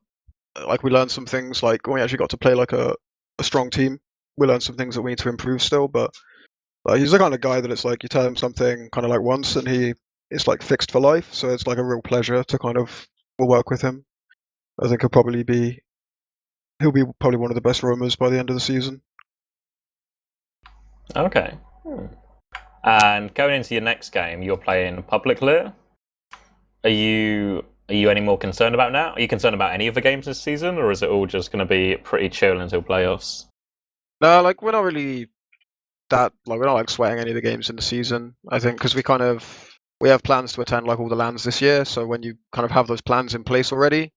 Speaker 6: like we learned some things. Like when we actually got to play like a strong team, we learned some things that we need to improve still. But he's the kind of guy that it's like you tell him something kind of like once, and it's like fixed for life. So it's like a real pleasure to kind of work with him. I think he'll probably be one of the best roamers by the end of the season.
Speaker 1: Okay. And going into your next game, you're playing Public Lair. Are you any more concerned about now? Are you concerned about any of the games this season, or is it all just going to be pretty chill until playoffs?
Speaker 6: No, like we're not really we're not like sweating any of the games in the season. I think because we have plans to attend like all the LANs this year. So when you kind of have those plans in place already,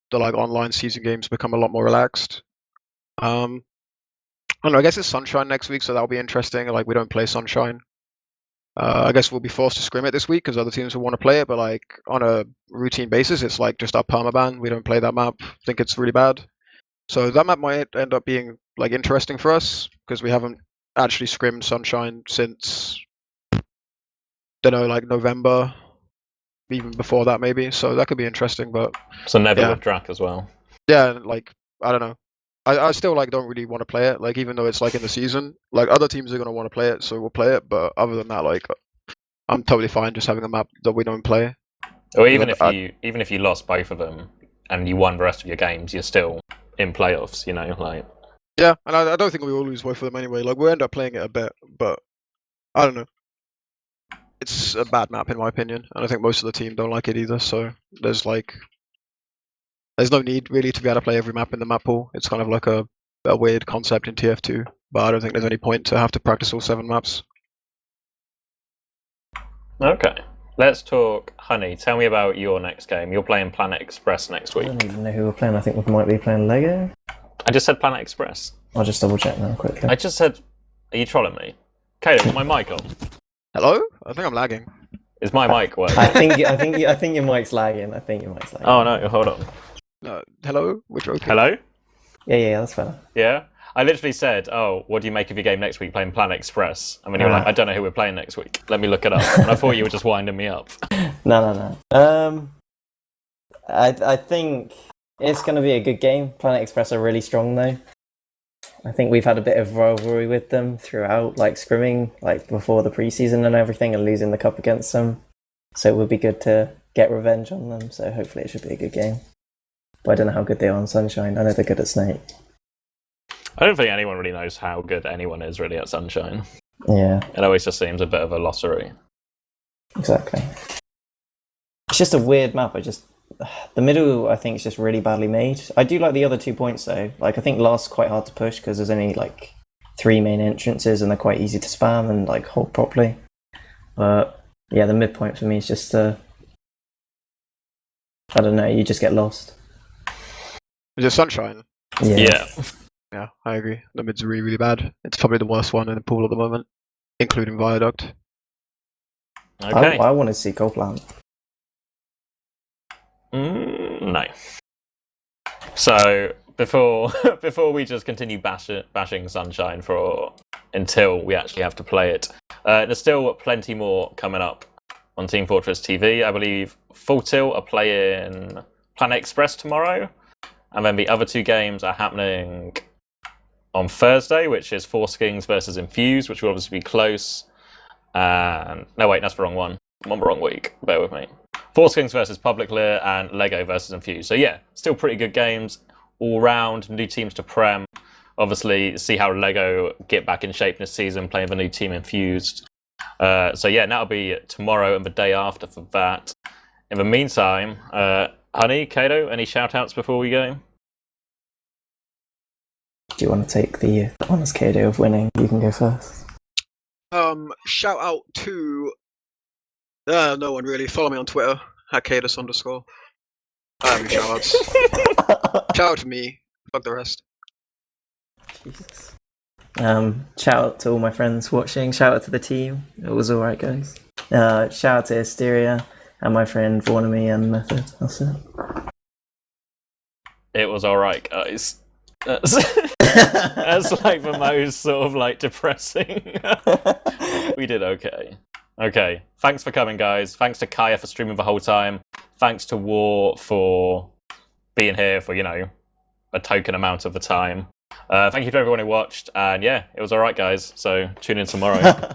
Speaker 6: the like online season games become a lot more relaxed. I don't know. I guess it's Sunshine next week, so that'll be interesting. Like we don't play Sunshine. I guess we'll be forced to scrim it this week because other teams will want to play it. But like on a routine basis, it's like just our permaban. We don't play that map. I think it's really bad. So that map might end up being like interesting for us because we haven't actually scrimmed Sunshine since don't know, like November, even before that maybe. So that could be interesting. But
Speaker 1: So never
Speaker 6: yeah.
Speaker 1: with Drac as well.
Speaker 6: yeah, like I don't know. I still like don't really want to play it. Like even though it's like in the season, like other teams are gonna want to play it, so we'll play it. But other than that, like I'm totally fine just having a map that we don't play.
Speaker 1: Or even if you lost both of them and you won the rest of your games, you're still in playoffs. You know, like.
Speaker 6: Yeah, and I don't think we will lose both of them anyway. Like we'll end up playing it a bit, but I don't know. It's a bad map in my opinion, and I think most of the team don't like it either. So there's no need really to be able to play every map in the map pool. It's kind of like a weird concept in TF2, but I don't think there's any point to have to practice all 7 maps.
Speaker 1: Okay, let's talk Honey. Tell me about your next game. You're playing Planet Express next
Speaker 5: I
Speaker 1: week.
Speaker 5: don't even know who we're playing. I think we might be playing Lego.
Speaker 1: I just said Planet Express.
Speaker 5: I'll just double check now quickly.
Speaker 1: I just said, are you trolling me? Kato, is my mic on?
Speaker 6: Hello? I think I'm lagging.
Speaker 1: Is my mic working?
Speaker 5: I think your mic's lagging.
Speaker 1: Oh no, hold on.
Speaker 6: Hello? We're joking.
Speaker 1: Hello?
Speaker 5: Yeah, that's fair.
Speaker 1: Yeah? I literally said, oh, what do you make of your game next week playing Planet Express? And then you were like, I don't know who we're playing next week. Let me look it up. And I thought you were just winding me up.
Speaker 5: No. I think it's going to be a good game. Planet Express are really strong though. I think we've had a bit of rivalry with them throughout, like scrimming, like before the preseason and everything, and losing the cup against them. So it would be good to get revenge on them. So hopefully it should be a good game. But I don't know how good they are on Sunshine. I know they're good at Snake.
Speaker 1: I don't think anyone really knows how good anyone is really at Sunshine.
Speaker 5: Yeah.
Speaker 1: It always just seems a bit of a lottery.
Speaker 5: Exactly. It's just a weird map. The middle, I think, is just really badly made. I do like the other 2 points though. Like I think last's quite hard to push because there's only like 3 main entrances and they're quite easy to spam and like hold properly. But yeah, the midpoint for me is just I don't know. You just get lost.
Speaker 6: Is it Sunshine?
Speaker 1: Yeah.
Speaker 6: Yeah, I agree. The mid's really, really bad. It's probably the worst one in the pool at the moment, including Viaduct.
Speaker 1: Okay.
Speaker 5: I want to see Copeland.
Speaker 1: No. So before we just continue bashing Sunshine until we actually have to play it, there's still plenty more coming up on Team Fortress TV. I believe Full Tilt are playing Planet Express tomorrow, and then the other 2 games are happening on Thursday, which is Foreskings versus Infuse, which will obviously be close. And no, wait, that's the wrong one. I'm on the wrong week. Bear with me. Foreskings versus Public Lair and Lego versus Infuse. So yeah, still pretty good games all round. New teams to Prem. Obviously, see how Lego get back in shape this season, playing the new team Infused. So yeah, that'll be tomorrow and the day after for that. In the meantime, Honey, Kato, any shout-outs before we go?
Speaker 5: Do you want to take the honest Kato of winning? You can go first.
Speaker 6: Shout out to no one really. Follow me on Twitter @kaidus_. I have any shout outs. Shout out to me. Fuck the rest.
Speaker 5: Jesus. Shout out to all my friends watching. Shout out to the team. It was alright, guys. Shout out to Hysteria and my friend Vornamy and Method. That's it.
Speaker 1: It was alright, guys. That's like the most sort of like depressing. We did okay. Okay, thanks for coming, guys. Thanks to Kaya for streaming the whole time. Thanks to War for being here for, you know, a token amount of the time. Thank you to everyone who watched, and yeah, it was alright, guys. So tune in tomorrow.